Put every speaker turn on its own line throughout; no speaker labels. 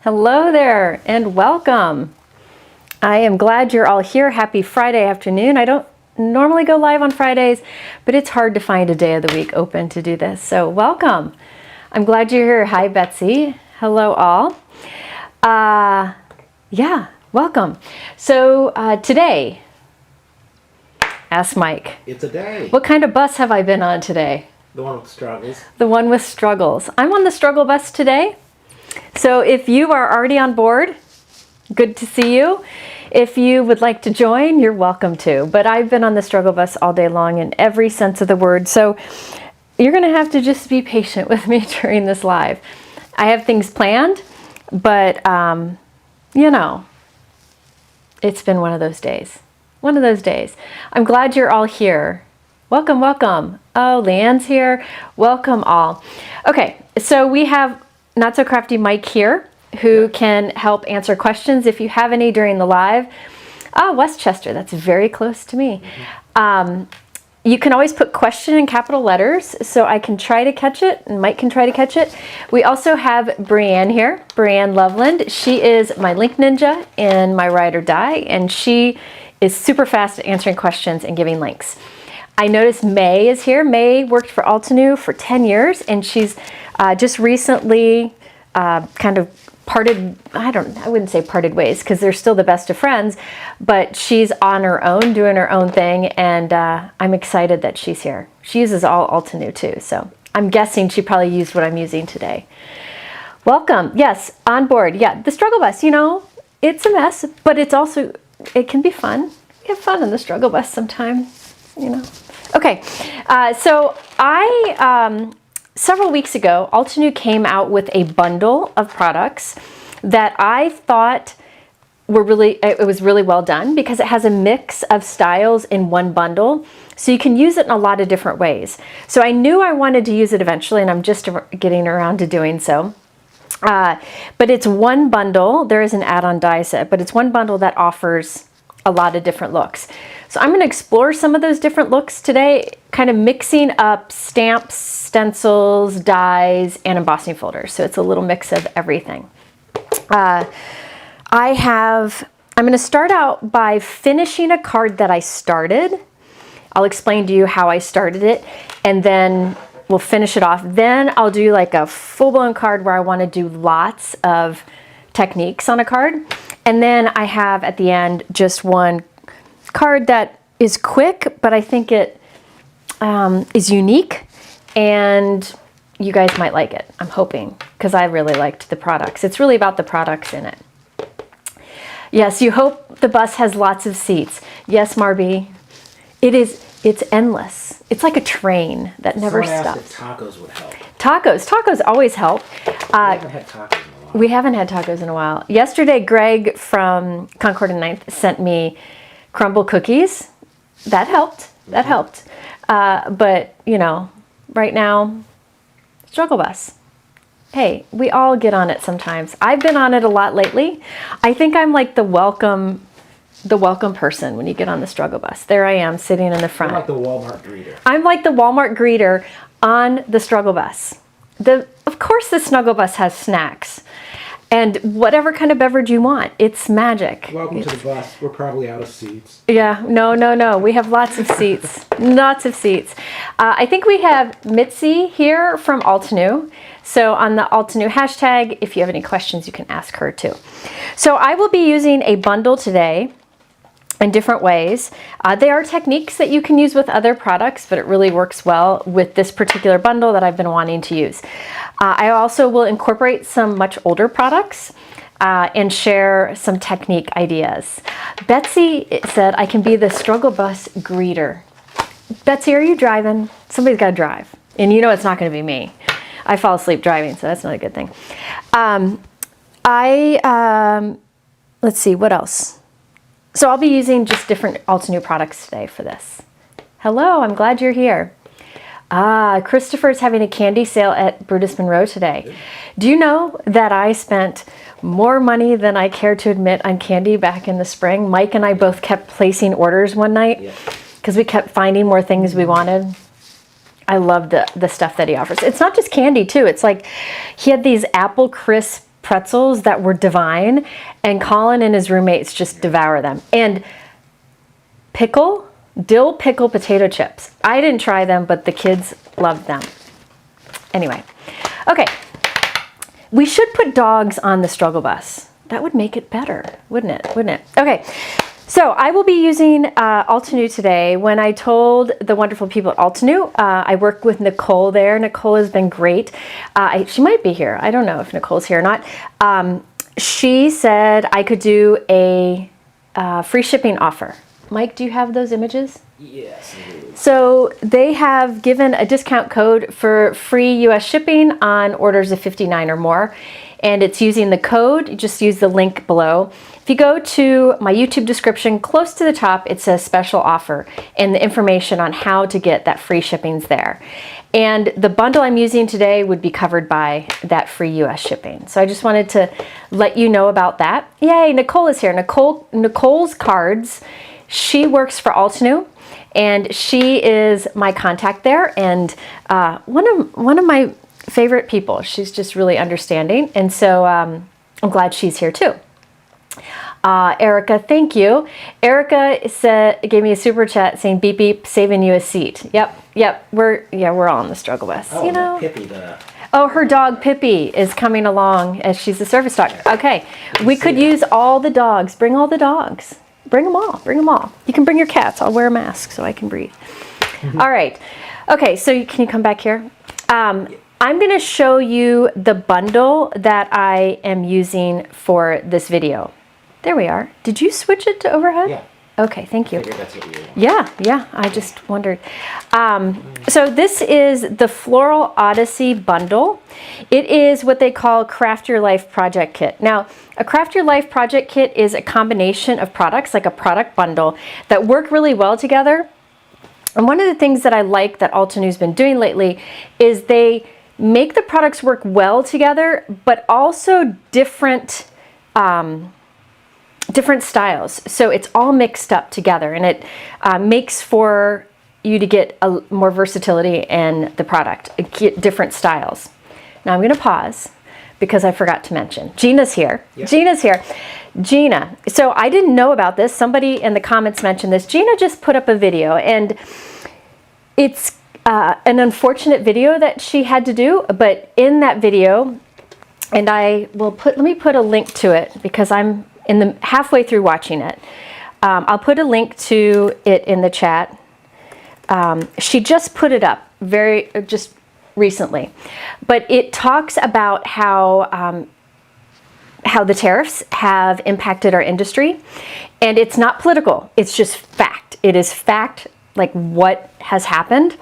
Hello there and welcome. I am glad you're all here. Happy Friday afternoon. I don't normally go live on Fridays, but it's hard to find a day of the week open to do this. So welcome. I'm glad you're here. Hi, Betsy. Hello, all. Yeah, welcome. So today, ask Mike.
It's a day.
What kind of bus have I been on today?
The one with struggles.
The one with struggles. I'm on the struggle bus today. So if you are already on board, good to see you. If you would like to join, you're welcome to. But I've been on the struggle bus all day long in every sense of the word. So you're going to have to just be patient with me during this live. I have things planned, but you know, it's been one of those days. One of those days. I'm glad you're all here. Welcome, welcome. Oh, Leanne's here. Welcome all. Okay, so we have Not So Crafty Mike here, who can help answer questions if you have any during the live. Westchester, that's very close to me. You can always put question in capital letters, so I can try to catch it, and Mike can try to catch it. We also have Brianne here, Brianne Loveland. She is my link ninja in my Ride or Die, and she is super fast at answering questions and giving links. I noticed May is here. May worked for Altenew for 10 years, and she's just recently kind of parted, I wouldn't say parted ways, because they're still the best of friends, but she's on her own, doing her own thing, and I'm excited that she's here. She uses all Altenew too, so I'm guessing she probably used what I'm using today. Welcome. Yes, on board. Yeah, the struggle bus, you know, it's a mess, but it's also, it can be fun. We have fun on the struggle bus sometimes, you know. Okay, so several weeks ago, Altenew came out with a bundle of products that I thought it was really well done, because it has a mix of styles in one bundle, so you can use it in a lot of different ways. So I knew I wanted to use it eventually, and I'm just getting around to doing so. But it's one bundle. There is an add-on die set, but it's one bundle that offers a lot of different looks. So I'm going to explore some of those different looks today, kind of mixing up stamps, stencils, dies, and embossing folders. So it's a little mix of everything. I'm going to start out by finishing a card that I started. I'll explain to you how I started it, and then we'll finish it off. Then I'll do like a full-blown card where I want to do lots of techniques on a card. And then I have at the end just one card that is quick, but I think it is unique, and you guys might like it. I'm hoping, because I really liked the products. It's really about the products in it. Yes, you hope the bus has lots of seats. Yes, Marby, it's endless. It's like a train that never stops.
Someone asked if tacos would help.
Tacos always help.
We haven't had tacos in a while.
We haven't had tacos in a while. Yesterday, Greg from Concord and Ninth sent me crumble cookies. That helped. That helped. But, you know, right now, struggle bus. Hey, we all get on it sometimes. I've been on it a lot lately. I think I'm like the welcome person when you get on the struggle bus. There I am sitting in the front.
I'm like the Walmart greeter.
I'm like the Walmart greeter on the struggle bus. Of course the snuggle bus has snacks and whatever kind of beverage you want. It's magic.
Welcome to the bus. We're probably out of seats.
Yeah, no. We have lots of seats. Lots of seats. I think we have Mitzi here from Altenew. So on the Altenew hashtag, if you have any questions, you can ask her too. So I will be using a bundle today in different ways. They are techniques that you can use with other products, but it really works well with this particular bundle that I've been wanting to use. I also will incorporate some much older products and share some technique ideas. Betsy said I can be the struggle bus greeter. Betsy, are you driving? Somebody's got to drive. And you know it's not going to be me. I fall asleep driving, so that's not a good thing. Let's see, what else? So I'll be using just different Altenew products today for this. Hello, I'm glad you're here. Christopher's having a candy sale at Brutus Monroe today. Do you know that I spent more money than I care to admit on candy back in the spring? Mike and I both kept placing orders one night because we kept finding more things we wanted. I love the stuff that he offers. It's not just candy too. It's like he had these apple crisp pretzels that were divine, and Colin and his roommates just devour them. And dill pickle potato chips. I didn't try them, but the kids loved them. Anyway, okay. We should put dogs on the struggle bus. That would make it better, wouldn't it? Wouldn't it? Okay. So I will be using Altenew today. When I told the wonderful people at Altenew, I work with Nicole there. Nicole has been great. She might be here. I don't know if Nicole's here or not. She said I could do a free shipping offer. Mike, do you have those images?
Yes, I do.
So they have given a discount code for free US shipping on orders of 59 or more. And it's using the code. You just use the link below. If you go to my YouTube description, close to the top, it says special offer, and the information on how to get that free shipping's there. And the bundle I'm using today would be covered by that free US shipping. So I just wanted to let you know about that. Yay, Nicole is here. Nicole's Cards. She works for Altenew, and she is my contact there, and one of my favorite people. She's just really understanding, and so I'm glad she's here too. Erica, thank you. Erica gave me a super chat saying beep beep, saving you a seat. Yep. We're all on the struggle bus.
Oh,
you know.
Pippi,
Oh, her dog Pippi is coming along as she's a service dog. Okay, we could use all the dogs. Bring all the dogs. Bring them all. Bring them all. You can bring your cats. I'll wear a mask so I can breathe. All right. Okay, so can you come back here? I'm going to show you the bundle that I am using for this video. There we are. Did you switch it to overhead?
Yeah.
Okay, thank you.
I figured that's what you want.
Yeah, I just wondered. So this is the Floral Odyssey bundle. It is what they call Craft Your Life Project Kit. Now, a Craft Your Life Project Kit is a combination of products, like a product bundle, that work really well together. And one of the things that I like that Altenew's been doing lately is they make the products work well together, but also different styles. So it's all mixed up together, and it makes for you to get more versatility in the product, get different styles. Now I'm going to pause because I forgot to mention Gina's here. Yep. Gina's here. Gina. So I didn't know about this. Somebody in the comments mentioned this. Gina just put up a video, and it's an unfortunate video that she had to do, but in that video, and let me put a link to it because I'm halfway through watching it. I'll put a link to it in the chat. She just put it up just recently, but it talks about how the tariffs have impacted our industry, and it's not political. It's just fact. It is fact, like what has happened.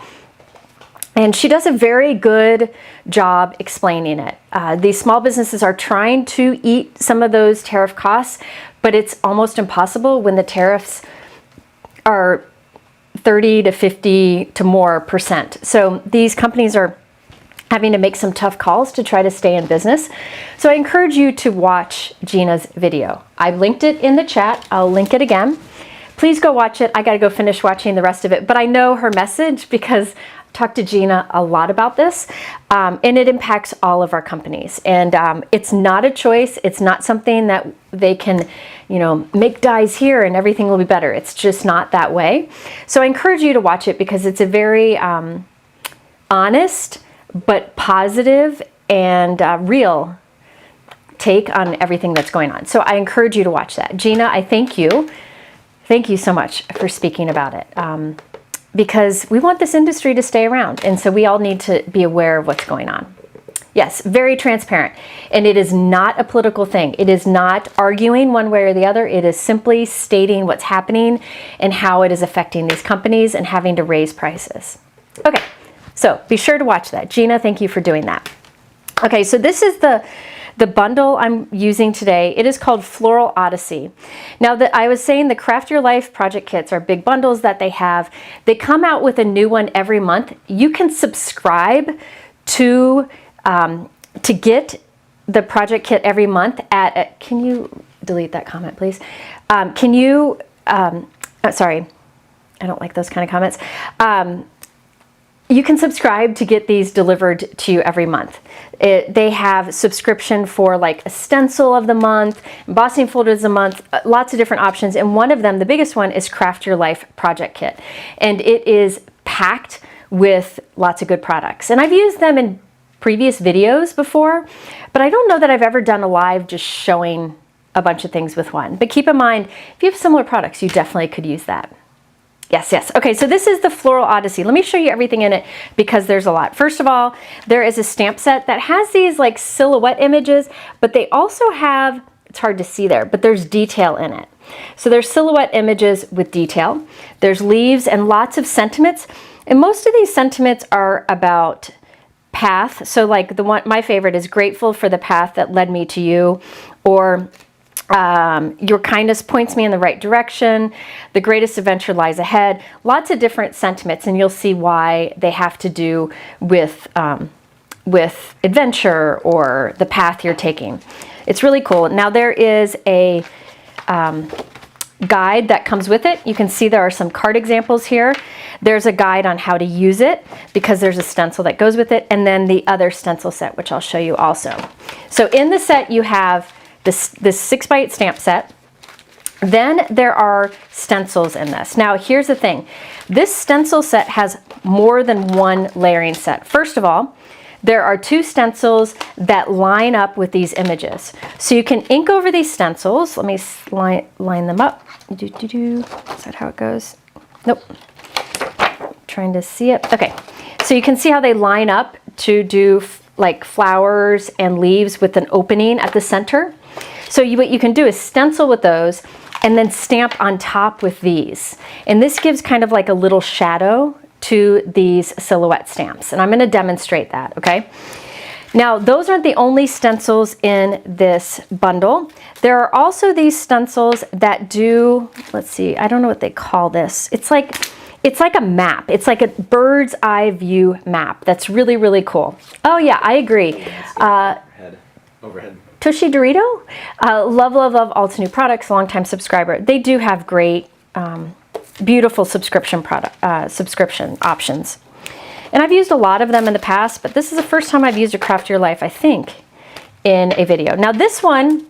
And she does a very good job explaining it. These small businesses are trying to eat some of those tariff costs, but it's almost impossible when the tariffs are 30 to 50 to more %. So these companies are having to make some tough calls to try to stay in business. So I encourage you to watch Gina's video. I've linked it in the chat. I'll link it again. Please go watch it. I got to go finish watching the rest of it, but I know her message because talked to Gina a lot about this, and it impacts all of our companies. And it's not a choice. It's not something that they can, make dyes here and everything will be better. It's just not that way. So I encourage you to watch it because it's a very honest but positive and real take on everything that's going on. So I encourage you to watch that. Gina, I thank you. Thank you so much for speaking about it. Because we want this industry to stay around, and so we all need to be aware of what's going on. Yes, very transparent, and it is not a political thing. It is not arguing one way or the other. It is simply stating what's happening and how it is affecting these companies and having to raise prices. Okay, so be sure to watch that. Gina, thank you for doing that. Okay, so this is the bundle I'm using today. It is called Floral Odyssey. Now, I was saying the Craft Your Life project kits are big bundles that they have. They come out with a new one every month. You can subscribe to get the project kit every month at can you delete that comment, please? Sorry, I don't like those kind of comments. you can subscribe to get these delivered to you every month. They have subscription for like a stencil of the month, embossing folders of the month, lots of different options. And one of them, the biggest one, is Craft Your Life Project Kit. And it is packed with lots of good products. And I've used them in previous videos before, but I don't know that I've ever done a live just showing a bunch of things with one. But keep in mind, if you have similar products, you definitely could use that. Yes, yes. Okay, so this is the Floral Odyssey. Let me show you everything in it because there's a lot. First of all, there is a stamp set that has these like silhouette images, but they also have, it's hard to see there, but there's detail in it. So there's silhouette images with detail. There's leaves and lots of sentiments. And most of these sentiments are about path. So like the one, my favorite is grateful for the path that led me to you, or your kindness points me in the right direction. The greatest adventure lies ahead. Lots of different sentiments, and you'll see why they have to do with adventure or the path you're taking. It's really cool. Now there is a guide that comes with it. You can see there are some card examples here. There's a guide on how to use it because there's a stencil that goes with it, and then the other stencil set, which I'll show you also. So in the set you have this 6x8 stamp set. Then there are stencils in this. Now here's the thing. This stencil set has more than one layering set. First of all, there are 2 stencils that line up with these images. So you can ink over these stencils. Let me line them up. Is that how it goes? Nope. Trying to see it. Okay. So you can see how they line up to do like flowers and leaves with an opening at the center. So what you can do is stencil with those and then stamp on top with these. And this gives kind of like a little shadow to these silhouette stamps. And I'm going to demonstrate that, okay? Now, those aren't the only stencils in this bundle. There are also these stencils that do, let's see, I don't know what they call this. It's like a map. It's like a bird's eye view map. That's really, really cool. Oh yeah, I agree.
Overhead.
Tushy Dorito, love, love, love Altenew products, longtime subscriber. They do have great, beautiful subscription options. And I've used a lot of them in the past, but this is the first time I've used a Craft Your Life, I think, in a video. Now this one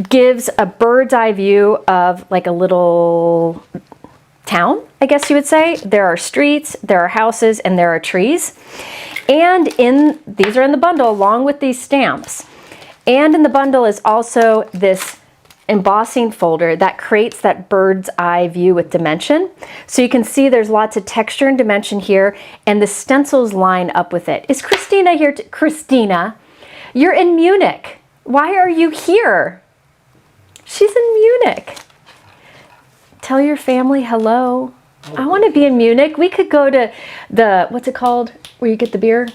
gives a bird's eye view of like a little town, I guess you would say. There are streets, there are houses, and there are trees. And these are in the bundle along with these stamps. And in the bundle is also this embossing folder that creates that bird's eye view with dimension. So you can see there's lots of texture and dimension here, and the stencils line up with it. Is Christina here? Christina, you're in Munich. Why are you here? She's in Munich. Tell your family hello. I want to be in Munich. We could go to the, what's it called, where you get the beer?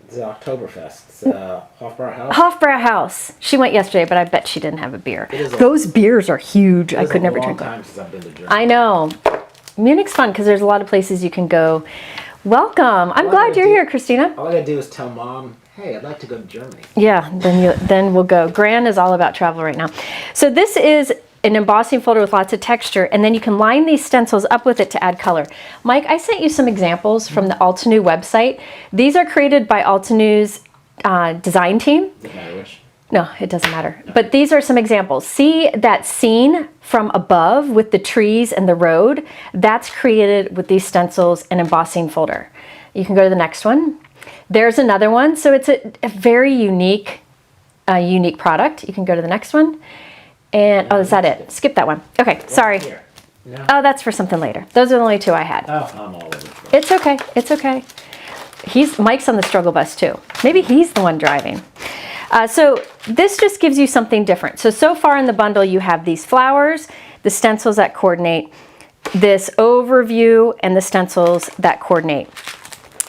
The Oktoberfest. It's Hofbrauhaus.
Hofbrauhaus. She went yesterday, but I bet she didn't have a beer. Those beers are huge. I could never drink them.
Time since I've been to Germany.
I know. Munich's fun because there's a lot of places you can go. Welcome. I'm glad you're here, Christina.
All I gotta do is tell Mom, hey, I'd like to go to Germany.
Yeah, then we'll go. Gran is all about travel right now. So this is an embossing folder with lots of texture, and then you can line these stencils up with it to add color. Mike, I sent you some examples from the Altenew website. These are created by Altenew's design team.
Doesn't matter which.
No, it doesn't matter. No. But these are some examples. See that scene from above with the trees and the road? That's created with these stencils and embossing folder. You can go to the next one. There's another one. So it's a very unique product. You can go to the next one. And, oh, is that it? Skip that one. Okay, sorry.
No.
Oh, that's for something later. Those are the only 2 I had.
Oh, I'm all over.
It's okay. It's okay. Mike's on the struggle bus too. Maybe he's the one driving. So this just gives you something different. So far in the bundle, you have these flowers, the stencils that coordinate, this overview, and the stencils that coordinate.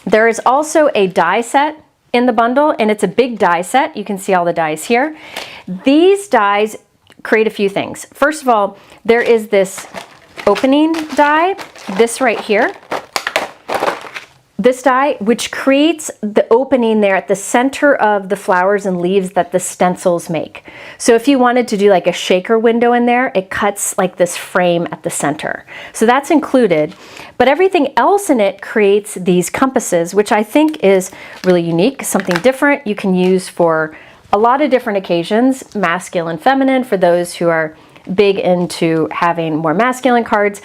There is also a die set in the bundle, and it's a big die set. You can see all the dies here. These dies create a few things. First of all, there is this opening die, this right here. this die, which creates the opening there at the center of the flowers and leaves that the stencils make. So if you wanted to do like a shaker window in there, it cuts like this frame at the center. So that's included, but everything else in it creates these compasses, which I think is really unique, something different you can use for a lot of different occasions, masculine, feminine, for those who are big into having more masculine cards.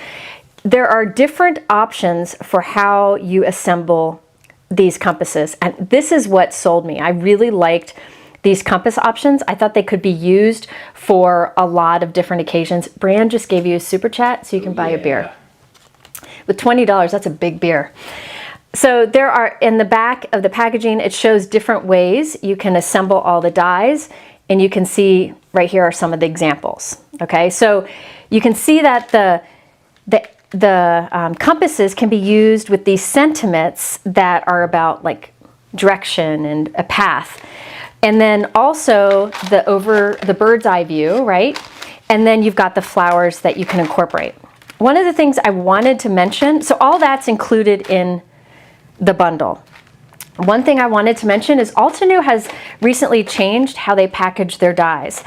There are different options for how you assemble these compasses, and this is what sold me. I really liked these compass options. I thought they could be used for a lot of different occasions. Brian just gave you a super chat so you can buy a beer. With $20, that's a big beer. So there are, in the back of the packaging, it shows different ways you can assemble all the dies, and you can see right here are some of the examples. Okay, so you can see that the compasses can be used with these sentiments that are about like direction and a path. And then also the bird's eye view, right? And then you've got the flowers that you can incorporate. One of the things I wanted to mention, so all that's included in the bundle. One thing I wanted to mention is Altenew has recently changed how they package their dies.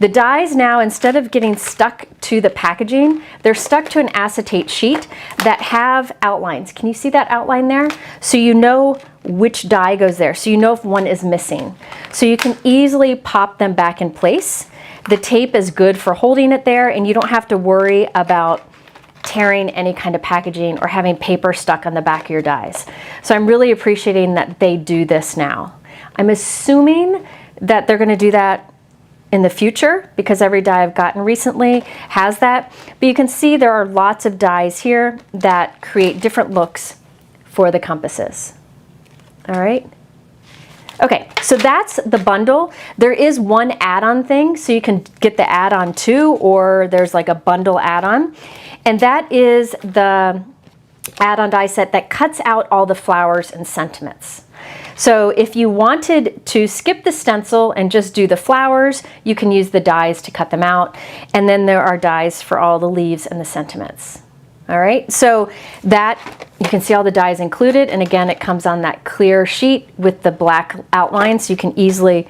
The dies now, instead of getting stuck to the packaging, they're stuck to an acetate sheet that have outlines. Can you see that outline there? So you know which die goes there. So you know if one is missing. So you can easily pop them back in place. The tape is good for holding it there, and you don't have to worry about tearing any kind of packaging or having paper stuck on the back of your dies. So I'm really appreciating that they do this now. I'm assuming that they're going to do that in the future because every die I've gotten recently has that. But you can see there are lots of dies here that create different looks for the compasses. All right. Okay, so that's the bundle. There is one add-on thing, so you can get the add-on too, or there's like a bundle add-on. And that is the add-on die set that cuts out all the flowers and sentiments. So if you wanted to skip the stencil and just do the flowers, you can use the dies to cut them out. And then there are dies for all the leaves and the sentiments. All right, so that, you can see all the dies included, and again, it comes on that clear sheet with the black outline, so you can easily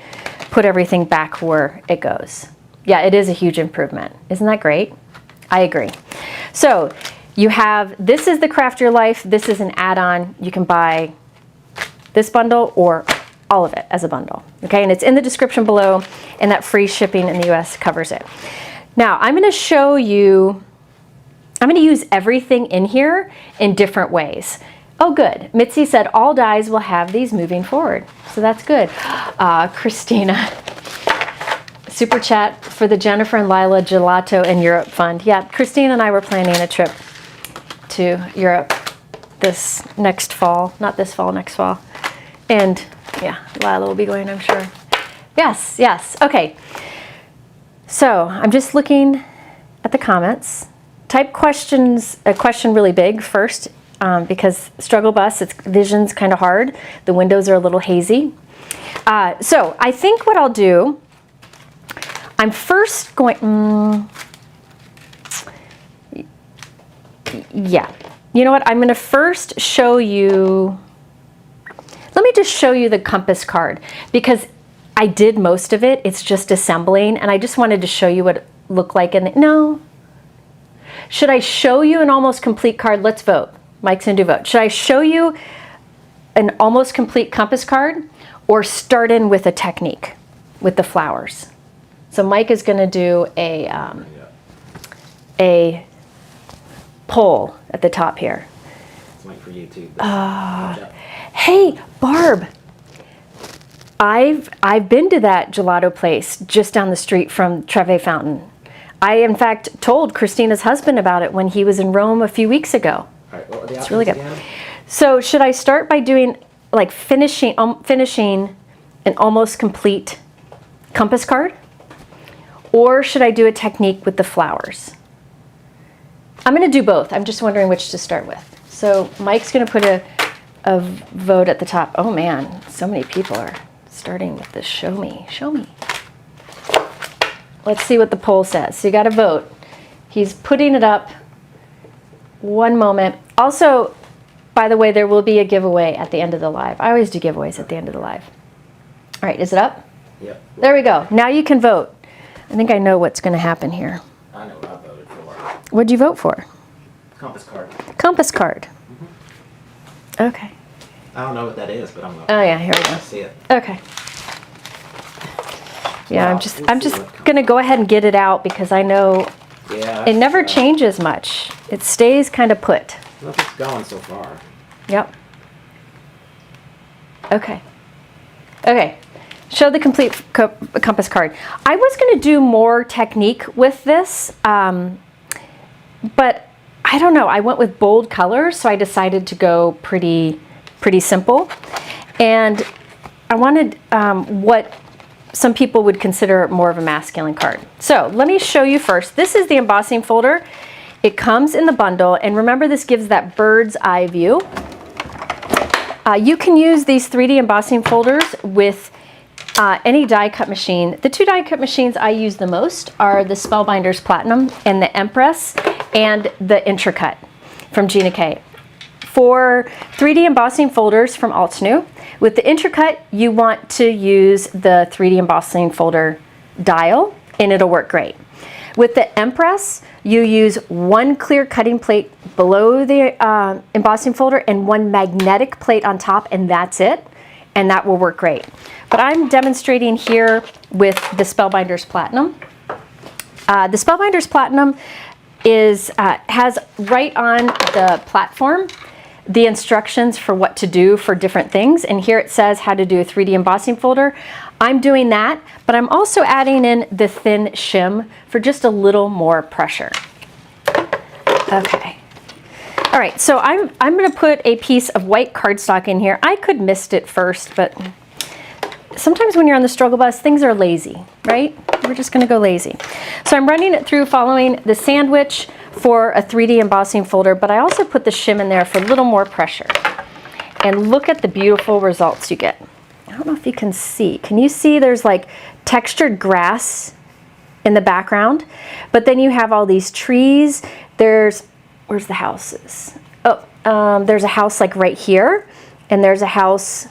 put everything back where it goes. Yeah, it is a huge improvement. Isn't that great? I agree. So you have, this is the Craft Your Life, this is an add-on. You can buy this bundle or all of it as a bundle, okay? And it's in the description below, and that free shipping in the US covers it. Now, I'm gonna show you, I'm going to use everything in here in different ways. Oh, good. Mitzi said all dies will have these moving forward. So that's good. Christina. Super chat for the Jennifer and Lila Gelato in Europe Fund. Yeah, Christina and I were planning a trip to Europe this next fall. Not this fall, next fall. And yeah, Lila will be going, I'm sure. Yes, yes. Okay. So I'm just looking at the comments. Type questions, a question really big first, because struggle bus, its vision's kind of hard. The windows are a little hazy. So I think what I'll do, I'm first going, yeah. You know what, I'm gonna first show you, let me just show you the compass card, because I did most of it, it's just assembling, and I just wanted to show you what it looked like in the, no. Should I show you an almost complete card? Let's vote. Mike's gonna do vote. Should I show you an almost complete compass card or start in with a technique with the flowers? So Mike is gonna do a poll at the top here.
It's Mike for YouTube.
Hey, Barb. I've been to that gelato place just down the street from Trevi Fountain. I, in fact, told Christina's husband about it when he was in Rome a few weeks ago.
All right, what are the
It's really good.
again?
So should I start by doing, like, finishing an almost complete compass card? Or should I do a technique with the flowers? I'm going to do both. I'm just wondering which to start with. So Mike's going to put a vote at the top. Oh, man, so many people are starting with this show me, show me. Let's see what the poll says. So you got to vote. He's putting it up. One moment. Also, by the way, there will be a giveaway at the end of the live. I always do giveaways at the end of the live. All right, is it up?
Yep.
There we go. Now you can vote. I think I know what's going to happen here.
I know what I voted for.
What'd you vote for?
Compass card.
Compass card. Okay.
I don't know what that is, but I'm gonna
Oh yeah, here we go.
see it.
Okay. Yeah,
Wow,
I'm just gonna go ahead and get it out because I know
Yeah.
it never changes much. It stays kind of put.
Nothing's going so far.
Yep. Okay. Okay. Show the complete compass card. I was going to do more technique with this, but I don't know. I went with bold colors, so I decided to go pretty simple. And I wanted what some people would consider more of a masculine card. So let me show you first. This is the embossing folder. It comes in the bundle, and remember this gives that bird's eye view. You can use these 3D embossing folders with any die cut machine. The two die cut machines I use the most are the Spellbinders Platinum and the Empress and the Intracut from Gina K. For 3D embossing folders from Altenew, with the Intracut, you want to use the 3D embossing folder dial, and it'll work great. With the Empress, you use one clear cutting plate below the embossing folder and one magnetic plate on top, and that's it, and that will work great. But I'm demonstrating here with the Spellbinders Platinum. The Spellbinders Platinum has right on the platform the instructions for what to do for different things, and here it says how to do a 3D embossing folder. I'm doing that, but I'm also adding in the thin shim for just a little more pressure. Okay. All right, so I'm going to put a piece of white cardstock in here. I could mist it first, but sometimes when you're on the struggle bus, things are lazy, right? We're just going to go lazy. So I'm running it through following the sandwich for a 3D embossing folder, but I also put the shim in there for a little more pressure. And look at the beautiful results you get. I don't know if you can see. Can you see there's like textured grass in the background? But then you have all these trees. Where's the houses? Oh, there's a house like right here, and there's a house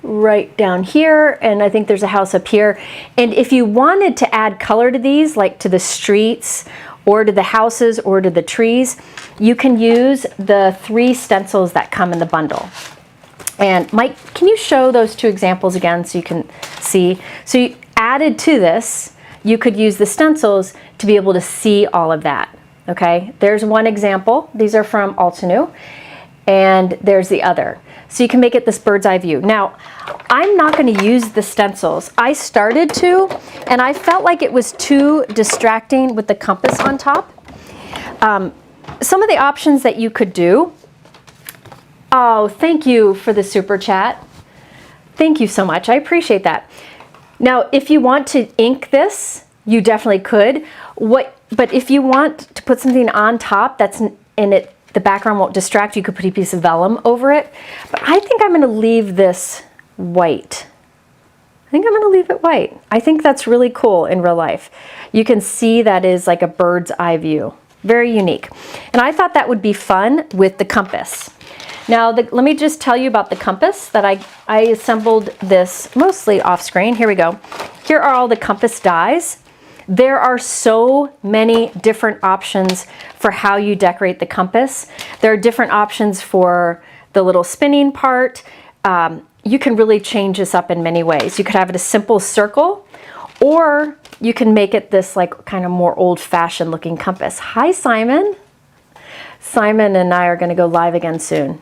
right down here, and I think there's a house up here. And if you wanted to add color to these, like to the streets or to the houses or to the trees, you can use the 3 stencils that come in the bundle. And Mike, can you show those 2 examples again so you can see? So you added to this, you could use the stencils to be able to see all of that. Okay, there's one example. These are from Altenew, and there's the other. So you can make it this bird's eye view. Now, I'm not going to use the stencils. I started to, and I felt like it was too distracting with the compass on top. Some of the options that you could do. Oh, thank you for the super chat. Thank you so much. I appreciate that. Now, if you want to ink this, you definitely could. But if you want to put something on top that's in it, the background won't distract, you could put a piece of vellum over it. But I think I'm going to leave this white. I think I'm going to leave it white. I think that's really cool in real life. You can see that is like a bird's eye view. Very unique. And I thought that would be fun with the compass. Now, let me just tell you about the compass that I assembled this mostly off screen. Here we go. Here are all the compass dies. There are so many different options for how you decorate the compass. There are different options for the little spinning part. You can really change this up in many ways. You could have it a simple circle, or you can make it this like kind of more old-fashioned looking compass. Hi, Simon. Simon and I are going to go live again soon.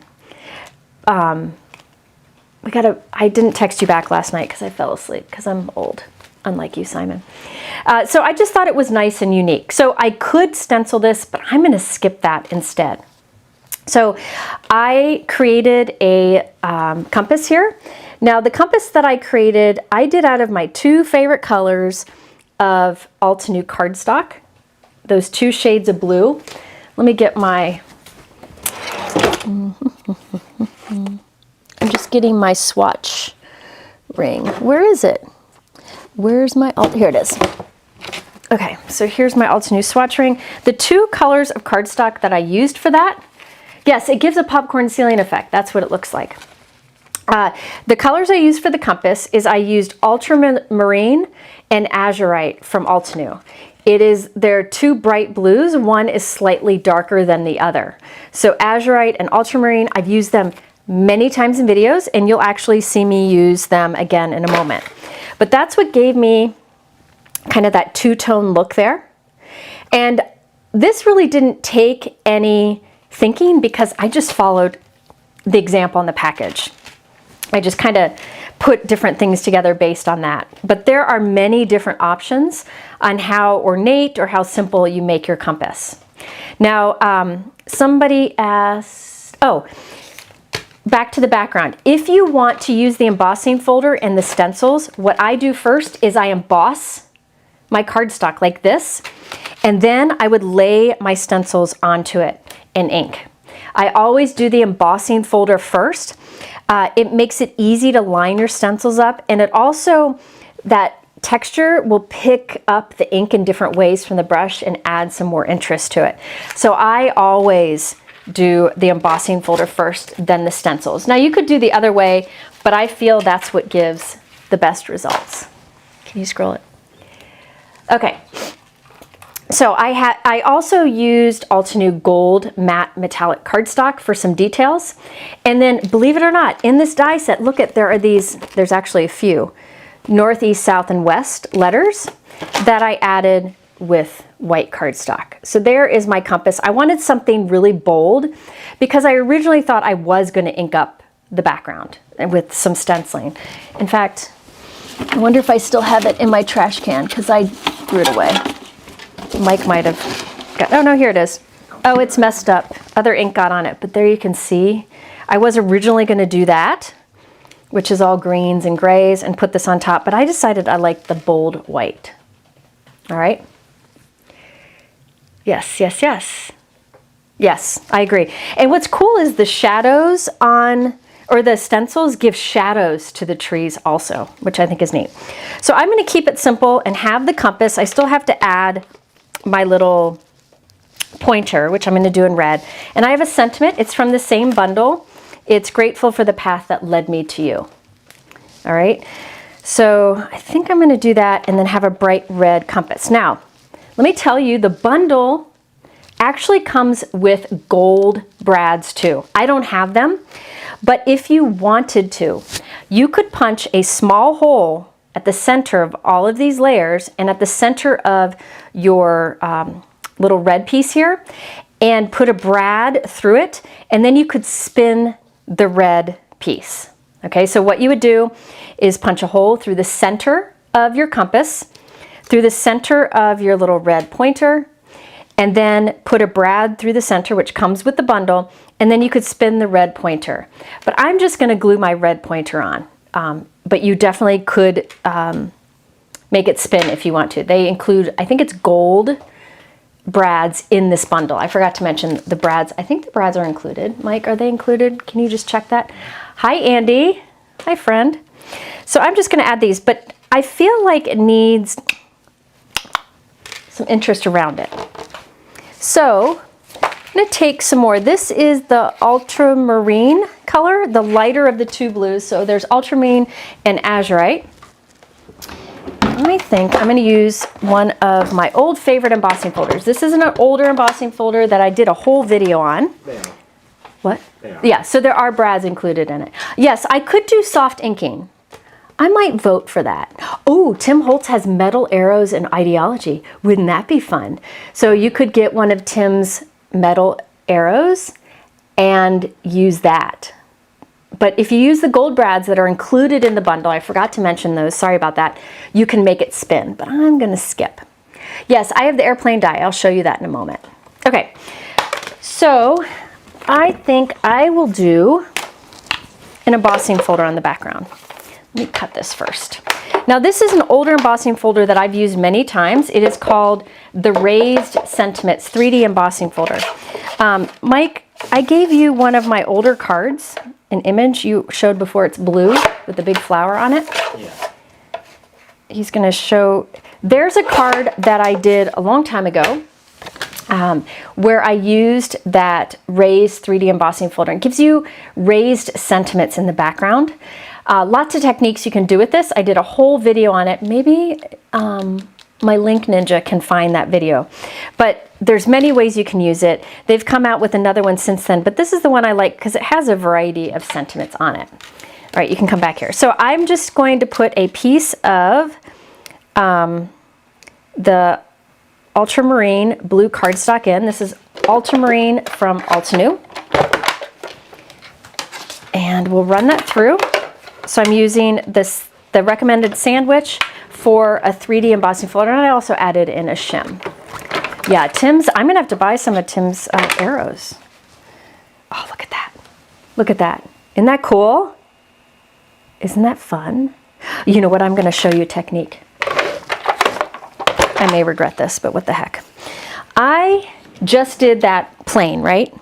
I didn't text you back last night because I fell asleep because I'm old. Unlike you, Simon. So I just thought it was nice and unique. So I could stencil this, but I'm going to skip that instead. So I created a compass here. Now the compass that I created, I did out of my 2 favorite colors of Altenew cardstock. Those 2 shades of blue. Let me get my... I'm just getting my swatch ring. Where is it? Where's my, here it is. Okay, so here's my Altenew swatch ring. The 2 colors of cardstock that I used for that Yes, it gives a popcorn ceiling effect. That's what it looks like. The colors I used for the compass is I used ultramarine and azurite from Altenew. They're two bright blues. One is slightly darker than the other. So azurite and ultramarine, I've used them many times in videos, and you'll actually see me use them again in a moment. But that's what gave me kind of that two-tone look there. And this really didn't take any thinking because I just followed the example on the package. I just kind of put different things together based on that. But there are many different options on how ornate or how simple you make your compass. Now, somebody asked, back to the background. If you want to use the embossing folder and the stencils, what I do first is I emboss my cardstock like this, and then I would lay my stencils onto it in ink. I always do the embossing folder first. It makes it easy to line your stencils up, and it also, that texture will pick up the ink in different ways from the brush and add some more interest to it. So I always do the embossing folder first, then the stencils. Now you could do the other way, but I feel that's what gives the best results. Can you scroll it? Okay. So I also used Altenew gold matte metallic cardstock for some details. And then, believe it or not, in this die set, look at, there's actually a few north, east, south, and west letters that I added with white cardstock. So there is my compass. I wanted something really bold because I originally thought I was going to ink up the background with some stenciling. In fact, I wonder if I still have it in my trash can because I threw it away. Mike might have got, oh no, here it is. Oh, it's messed up. Other ink got on it, but there you can see. I was originally going to do that, which is all greens and grays, and put this on top, but I decided I like the bold white. All right. Yes, yes, yes. Yes, I agree. And what's cool is the shadows on, or the stencils give shadows to the trees also, which I think is neat. So I'm going to keep it simple and have the compass. I still have to add my little pointer, which I'm going to do in red. And I have a sentiment. It's from the same bundle. It's grateful for the path that led me to you. All right. So I think I'm going to do that and then have a bright red compass. Now, let me tell you, the bundle actually comes with gold brads too. I don't have them, but if you wanted to, you could punch a small hole at the center of all of these layers and at the center of your little red piece here and put a brad through it, and then you could spin the red piece. Okay, so what you would do is punch a hole through the center of your compass, through the center of your little red pointer, and then put a brad through the center, which comes with the bundle, and then you could spin the red pointer. But I'm just going to glue my red pointer on. But you definitely could make it spin if you want to. They include, I think it's gold brads in this bundle. I forgot to mention the brads. I think the brads are included. Mike, are they included? Can you just check that? Hi, Andy. Hi, friend. So I'm just going to add these, but I feel like it needs some interest around it. So I'm going to take some more. This is the ultramarine color, the lighter of the two blues. So there's ultramarine and azurite. I think I'm going to use one of my old favorite embossing folders. This is an older embossing folder that I did a whole video on.
They are.
What?
They are.
Yeah, so there are brads included in it. Yes, I could do soft inking. I might vote for that. Oh, Tim Holtz has metal arrows and ideology. Wouldn't that be fun? So you could get one of Tim's metal arrows and use that. But if you use the gold brads that are included in the bundle, I forgot to mention those, sorry about that, you can make it spin, but I'm going to skip. Yes, I have the airplane die. I'll show you that in a moment. Okay, so I think I will do an embossing folder on the background. Let me cut this first. Now this is an older embossing folder that I've used many times. It is called the Raised Sentiments 3D embossing folder. Mike, I gave you one of my older cards, an image you showed before. It's blue with the big flower on it.
Yeah.
He's going to show, there's a card that I did a long time ago where I used that raised 3D embossing folder. It gives you raised sentiments in the background. Lots of techniques you can do with this. I did a whole video on it. Maybe my Link Ninja can find that video. But there's many ways you can use it. They've come out with another one since then, but this is the one I like because it has a variety of sentiments on it. All right, you can come back here. So I'm just going to put a piece of the ultramarine blue cardstock in. This is ultramarine from Altenew. And we'll run that through. So I'm using the recommended sandwich for a 3D embossing folder, and I also added in a shim. Yeah, Tim's, I'm gonna have to buy some of Tim's arrows. Oh, look at that. Look at that. Isn't that cool? Isn't that fun? You know what, I'm gonna show you a technique. I may regret this, but what the heck. I just did that plain, right?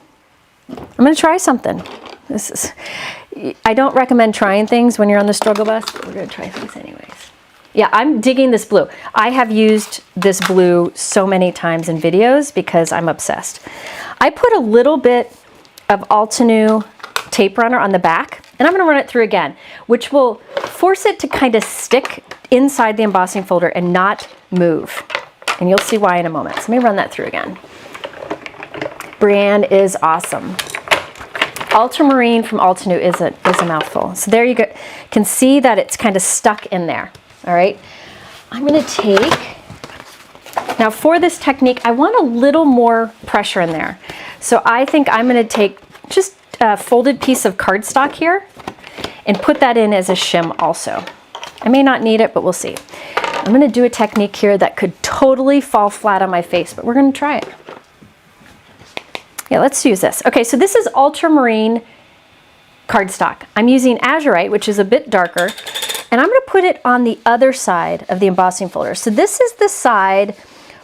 I'm gonna try something. I don't recommend trying things when you're on the struggle bus, but we're gonna try things anyways. Yeah, I'm digging this blue. I have used this blue so many times in videos because I'm obsessed. I put a little bit of Altenew tape runner on the back, and I'm gonna run it through again, which will force it to kind of stick inside the embossing folder and not move. And you'll see why in a moment. So let me run that through again. Brienne is awesome. Ultramarine from Altenew is a mouthful. So there you go. You can see that it's kind of stuck in there. All right. I'm going to take, now for this technique, I want a little more pressure in there. So I think I'm going to take just a folded piece of cardstock here and put that in as a shim also. I may not need it, but we'll see. I'm going to do a technique here that could totally fall flat on my face, but we're going to try it. Yeah, let's use this. Okay, so this is ultramarine cardstock. I'm using azurite, which is a bit darker, and I'm going to put it on the other side of the embossing folder. So this is the side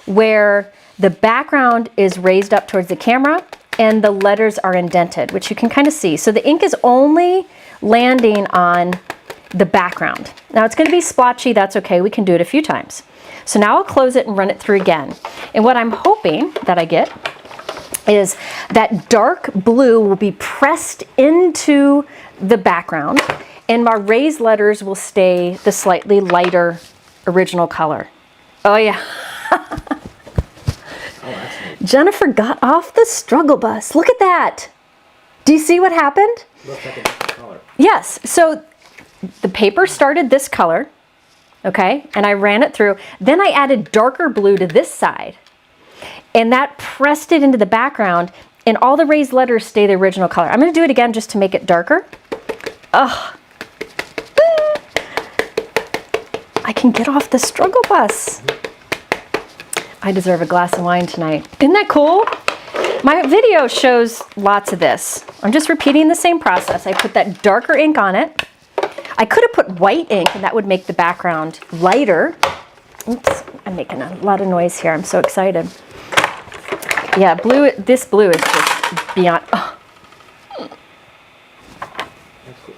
where the background is raised up towards the camera and the letters are indented, which you can kind of see. So the ink is only landing on the background. Now it's going to be splotchy, that's okay, we can do it a few times. So now I'll close it and run it through again. And what I'm hoping that I get is that dark blue will be pressed into the background and my raised letters will stay the slightly lighter original color. Oh yeah. Jennifer got off the struggle bus. Look at that. Do you see what happened?
Looks like a different color.
Yes, so the paper started this color, okay, and I ran it through. Then I added darker blue to this side, and that pressed it into the background, and all the raised letters stay the original color. I'm going to do it again just to make it darker. Oh, I can get off the struggle bus. I deserve a glass of wine tonight. Isn't that cool? My video shows lots of this. I'm just repeating the same process. I put that darker ink on it. I could have put white ink and that would make the background lighter. Oops, I'm making a lot of noise here. I'm so excited. Yeah, blue. This blue is just beyond. Oh.
That's cool.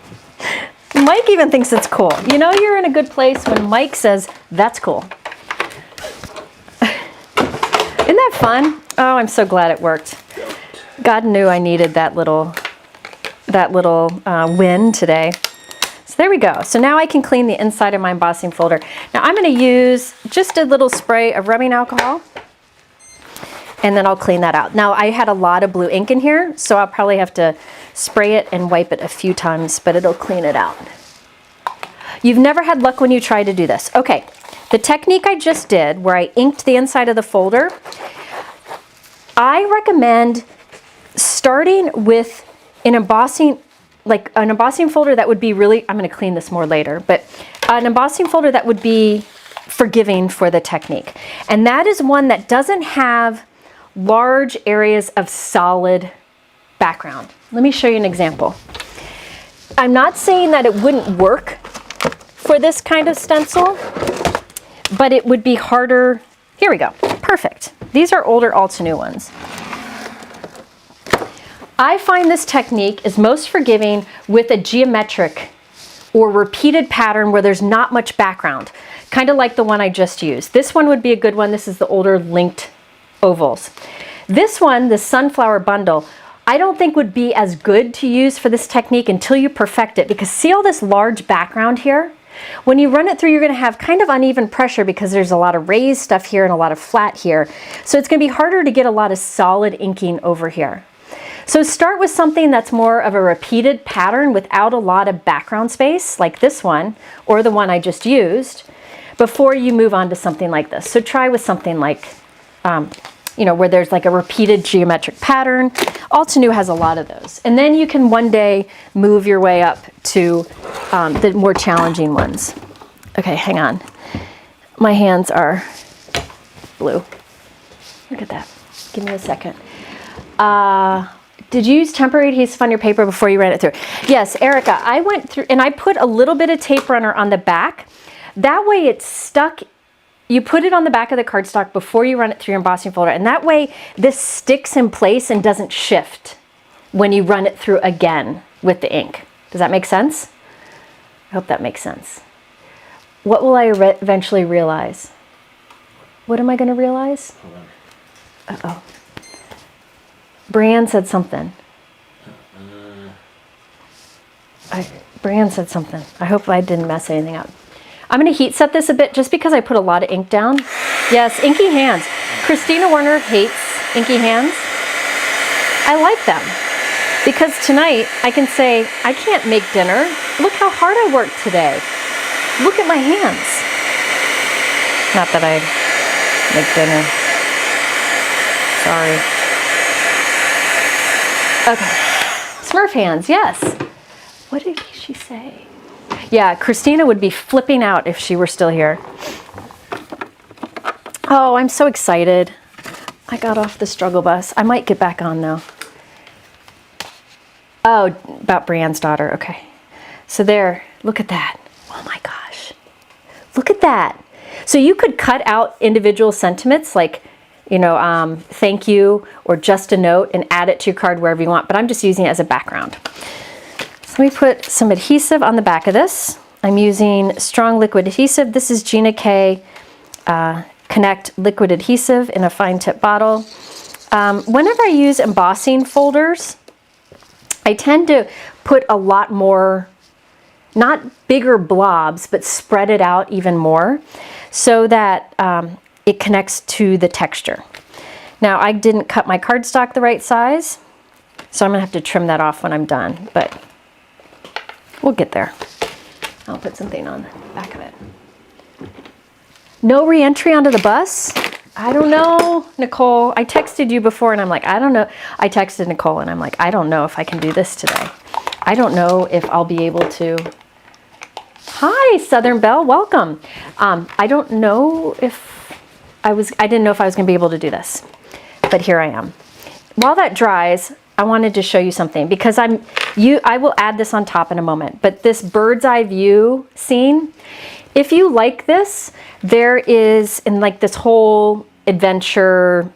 Mike even thinks it's cool. You know you're in a good place when Mike says, that's cool. Isn't that fun? Oh, I'm so glad it worked. God knew I needed that little win today. So there we go. So now I can clean the inside of my embossing folder. Now I'm going to use just a little spray of rubbing alcohol, and then I'll clean that out. Now I had a lot of blue ink in here, so I'll probably have to spray it and wipe it a few times, but it'll clean it out. You've never had luck when you try to do this. Okay, the technique I just did where I inked the inside of the folder, I recommend starting with an embossing, like an embossing folder that would be really, I'm going to clean this more later, but an embossing folder that would be forgiving for the technique. And that is one that doesn't have large areas of solid background. Let me show you an example. I'm not saying that it wouldn't work for this kind of stencil, but it would be harder. Here we go. Perfect. These are older Altenew ones. I find this technique is most forgiving with a geometric or repeated pattern where there's not much background, kind of like the one I just used. This one would be a good one. This is the older linked ovals. This one, the sunflower bundle, I don't think would be as good to use for this technique until you perfect it, because see all this large background here? When you run it through, you're going to have kind of uneven pressure because there's a lot of raised stuff here and a lot of flat here. So it's going to be harder to get a lot of solid inking over here. So start with something that's more of a repeated pattern without a lot of background space, like this one, or the one I just used, before you move on to something like this. So try with something like, you know, where there's like a repeated geometric pattern. Altenew has a lot of those. And then you can one day move your way up to the more challenging ones. Okay, hang on. My hands are blue. Look at that. Give me a second. Did you use temporary adhesive on your paper before you ran it through? Yes, Erica, I went through and I put a little bit of tape runner on the back. That way it's stuck. You put it on the back of the cardstock before you run it through your embossing folder, and that way this sticks in place and doesn't shift when you run it through again with the ink. Does that make sense? I hope that makes sense. What will I eventually realize? What am I going to realize? Uh-oh. Brianne said something. Brianne said something. I hope I didn't mess anything up. I'm going to heat set this a bit just because I put a lot of ink down. Yes, inky hands. Christina Warner hates inky hands. I like them because tonight I can say, I can't make dinner. Look how hard I worked today. Look at my hands. Not that I make dinner. Sorry. Okay, Smurf hands, yes. What did she say? Yeah, Christina would be flipping out if she were still here. Oh, I'm so excited. I got off the struggle bus. I might get back on though. Oh, about Brianne's daughter, okay. So there, look at that. Oh my gosh, look at that. So you could cut out individual sentiments like, you know, thank you, or just a note, and add it to your card wherever you want, but I'm just using it as a background. So let me put some adhesive on the back of this. I'm using strong liquid adhesive. This is Gina K Connect liquid adhesive in a fine tip bottle. Whenever I use embossing folders, I tend to put a lot more, not bigger blobs, but spread it out even more so that it connects to the texture. Now I didn't cut my cardstock the right size, so I'm gonna have to trim that off when I'm done, but we'll get there. I'll put something on the back of it. No re-entry onto the bus? I don't know, Nicole. I texted you before and I'm like, I don't know. I texted Nicole and I'm like, I don't know if I can do this today. I don't know if I'll be able to. Hi, Southern Belle, welcome. I don't know if I didn't know if I was gonna be able to do this, but here I am. While that dries, I wanted to show you something because I will add this on top in a moment, but this bird's eye view scene, if you like this, there is, in like this whole adventure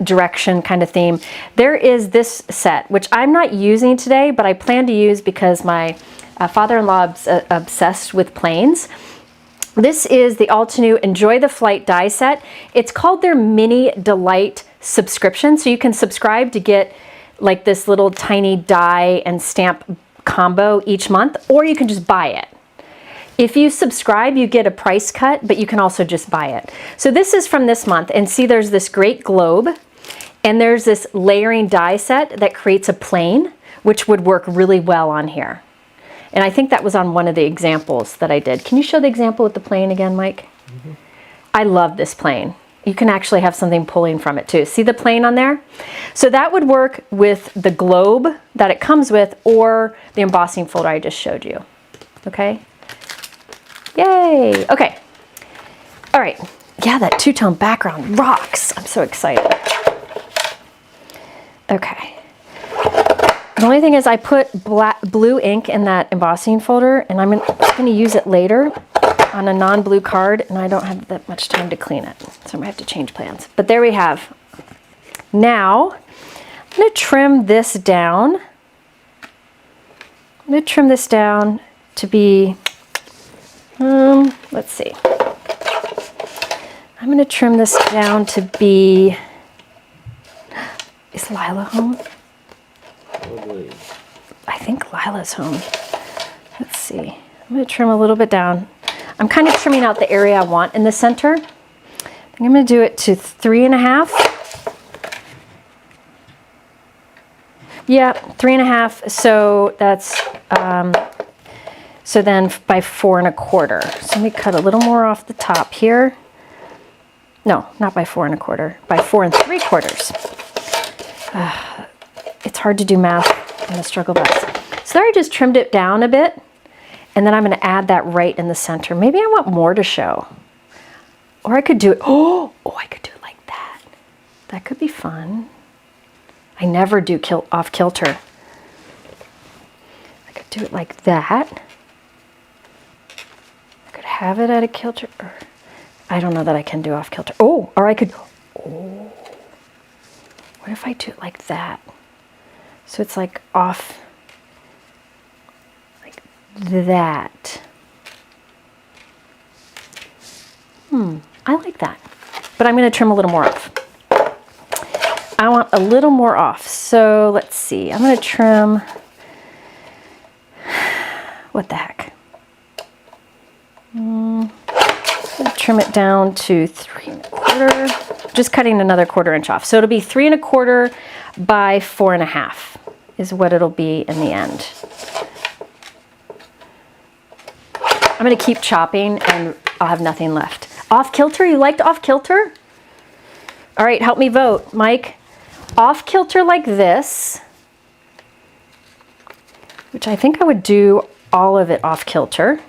direction kind of theme, there is this set, which I'm not using today, but I plan to use because my father-in-law is obsessed with planes. This is the Altenew Enjoy the Flight die set. It's called their Mini Delight subscription. So you can subscribe to get like this little tiny die and stamp combo each month, or you can just buy it. If you subscribe, you get a price cut, but you can also just buy it. So this is from this month, and see there's this great globe, and there's this layering die set that creates a plane, which would work really well on here. And I think that was on one of the examples that I did. Can you show the example with the plane again, Mike? Mm-hmm. I love this plane. You can actually have something pulling from it too. See the plane on there? So that would work with the globe that it comes with or the embossing folder I just showed you. Okay? Yay! Okay. All right. Yeah, that two-tone background rocks. I'm so excited. Okay. The only thing is I put blue ink in that embossing folder, and I'm going to use it later on a non-blue card, and I don't have that much time to clean it, so I'm going to have to change plans. But there we have. Now, I'm going to trim this down. I'm going to trim this down to be, let's see. I'm going to trim this down to be Lila home?
Probably.
I think Lila's home. Let's see. I'm going to trim a little bit down. I'm kind of trimming out the area I want in the center. I'm going to do it to 3.5. Yeah, 3.5. So that's, so then by 4.25. So let me cut a little more off the top here. No, not by 4.25, by 4.75. It's hard to do math on the struggle bus. So there I just trimmed it down a bit, and then I'm going to add that right in the center. Maybe I want more to show. Or I could do it, I could do it like that. That could be fun. I never do off kilter. I could do it like that. I could have it at a kilter. I don't know that I can do off kilter. Or I could, what if I do it like that? So it's like off, like that. I like that. But I'm going to trim a little more off. I want a little more off. So let's see. I'm going to trim, what the heck? I'm going to trim it down to 3.25. Just cutting another 1/4 inch off. So it'll be 3.25 by 4.5 is what it'll be in the end. I'm going to keep chopping and I'll have nothing left. Off kilter? You liked off kilter? All right, help me vote, Mike. Off kilter like this, which I think I would do all of it off kilter.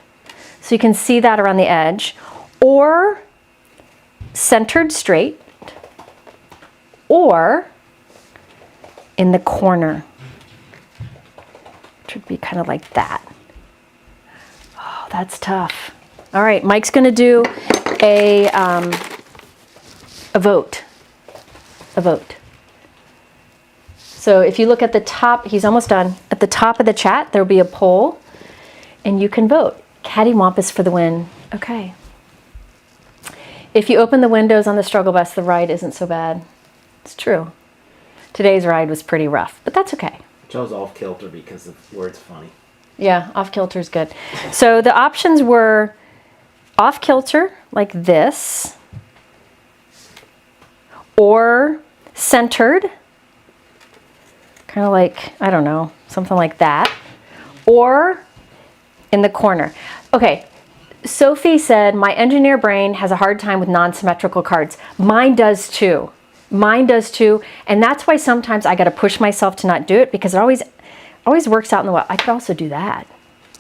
So you can see that around the edge, or centered straight, or in the corner, which would be kind of like that. Oh, that's tough. All right, Mike's going to do a vote. A vote. So if you look at the top, he's almost done. At the top of the chat, there'll be a poll, and you can vote. Cattywampus for the win. Okay. If you open the windows on the struggle bus, the ride isn't so bad. It's true. Today's ride was pretty rough, but that's okay.
I chose off kilter because the word's funny.
Yeah, off kilter is good. So the options were off kilter, like this, or centered, kind of like, I don't know, something like that, or in the corner. Okay, Sophie said, my engineer brain has a hard time with non-symmetrical cards. Mine does too. Mine does too, and that's why sometimes I got to push myself to not do it, because it always works out in the way. I could also do that.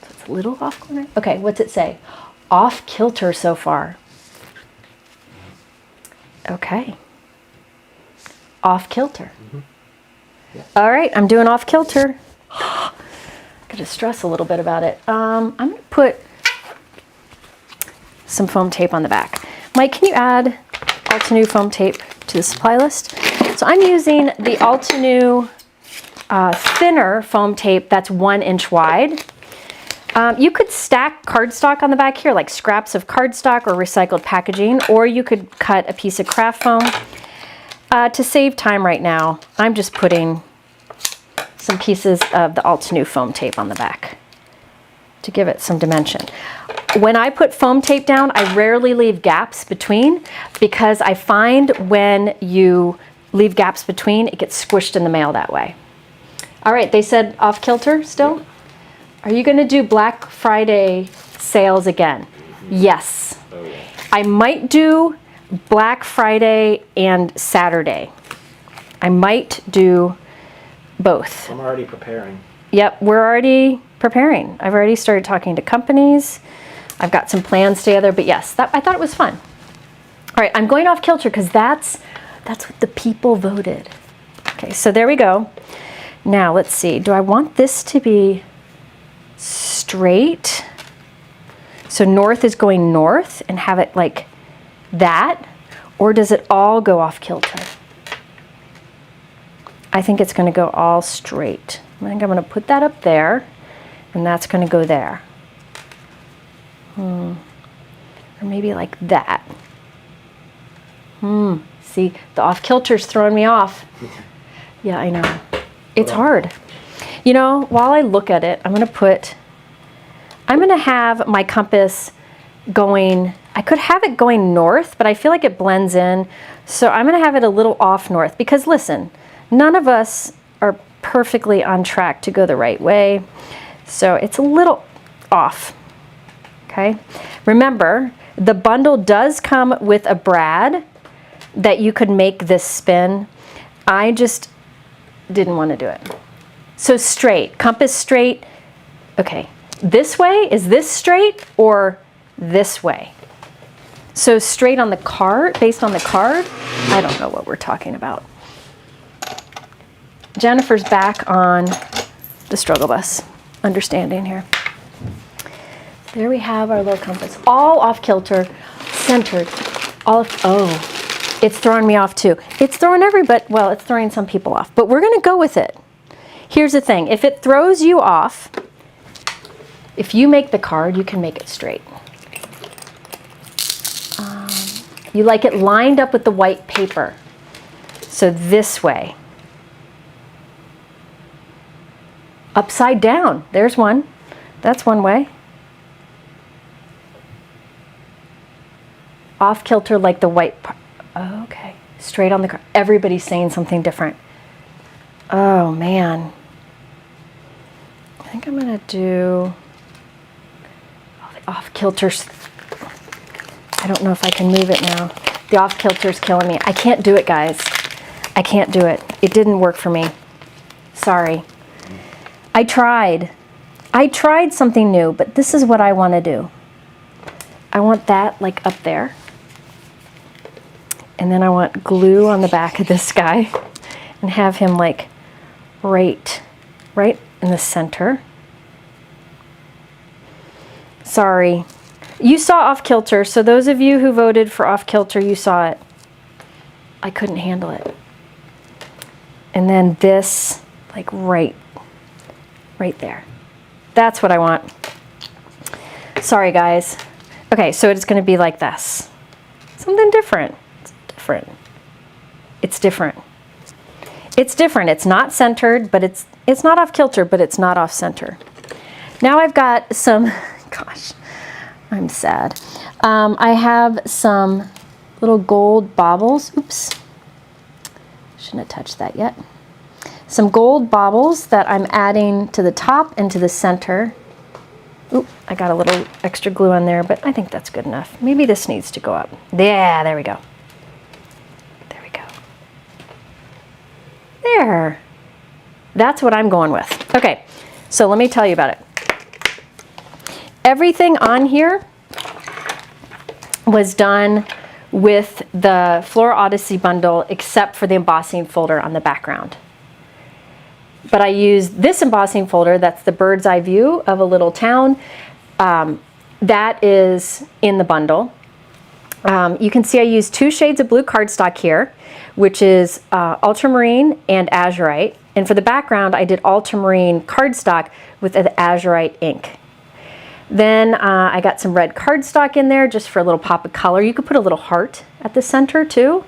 So it's a little off corner. Okay, what's it say? Off kilter so far. Okay. Off kilter. Yeah. All right, I'm doing off kilter. Gotta stress a little bit about it. I'm gonna put some foam tape on the back. Mike, can you add Altenew foam tape to the supply list? So I'm using the Altenew thinner foam tape that's 1 inch wide. You could stack cardstock on the back here, like scraps of cardstock or recycled packaging, or you could cut a piece of craft foam. To save time right now, I'm just putting some pieces of the Altenew foam tape on the back to give it some dimension. When I put foam tape down, I rarely leave gaps between, because I find when you leave gaps between, it gets squished in the mail that way. All right, they said off kilter still? Yeah. Are you going to do Black Friday sales again? Yes.
Oh, yeah.
I might do Black Friday and Saturday. I might do both.
I'm already preparing.
Yep, we're already preparing. I've already started talking to companies. I've got some plans together, but yes, I thought it was fun. All right, I'm going off kilter because that's what the people voted. Okay, so there we go. Now let's see, do I want this to be straight? So north is going north and have it like that, or does it all go off kilter? I think it's going to go all straight. I think I'm going to put that up there, and that's going to go there. Or maybe like that. See, the off kilter's throwing me off. Yeah, I know. It's hard. You know, while I look at it, I'm gonna have my compass going, I could have it going north, but I feel like it blends in. So I'm gonna have it a little off north because listen, none of us are perfectly on track to go the right way. So it's a little off, okay? Remember, the bundle does come with a brad that you could make this spin. I just didn't want to do it. So straight, compass straight. Okay, this way, is this straight or this way? So straight on the card, based on the card, I don't know what we're talking about. Jennifer's back on the struggle bus, understanding here. There we have our little compass, all off kilter, centered, oh, it's throwing me off too. It's throwing everybody, well, it's throwing some people off, but we're gonna go with it. Here's the thing, if it throws you off, if you make the card, you can make it straight. You like it lined up with the white paper. So this way. Upside down, there's one. That's one way. Off kilter like the white part. Oh, okay, straight on the card. Everybody's saying something different. Oh man. I think I'm gonna do the off kilters. I don't know if I can move it now. The off kilter's killing me. I can't do it, guys. I can't do it. It didn't work for me. Sorry. I tried something new, but this is what I want to do. I want that like up there. And then I want glue on the back of this guy and have him like right in the center. Sorry. You saw off kilter, so those of you who voted for off kilter, you saw it. I couldn't handle it. And then this, like right there. That's what I want. Sorry, guys. Okay, so it's going to be like this. Something different. It's different. It's different. It's different. It's not centered, but it's not off kilter, but it's not off center. Now I've got some, gosh, I'm sad. I have some little gold baubles. Oops. Shouldn't have touched that yet. Some gold baubles that I'm adding to the top and to the center. Oop, I got a little extra glue on there, but I think that's good enough. Maybe this needs to go up. Yeah, there we go. There we go. There. That's what I'm going with. Okay, so let me tell you about it. Everything on here was done with the Floral Odyssey bundle except for the embossing folder on the background. But I used this embossing folder, that's the bird's eye view of a little town. That is in the bundle. You can see I used 2 shades of blue cardstock here, which is ultramarine and azurite. And for the background, I did ultramarine cardstock with an azurite ink. Then I got some red cardstock in there just for a little pop of color. You could put a little heart at the center too.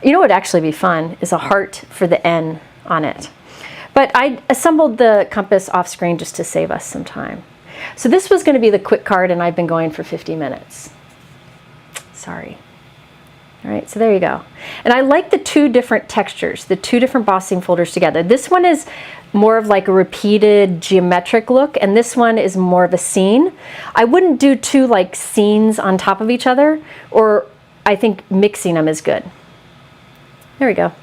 You know what would actually be fun is a heart for the N on it. But I assembled the compass off screen just to save us some time. So this was going to be the quick card and I've been going for 50 minutes. Sorry. All right, so there you go. And I like the 2 different textures, the 2 different embossing folders together. This one is more of like a repeated geometric look, and this one is more of a scene. I wouldn't do 2 like scenes on top of each other, or I think mixing them is good. There we go.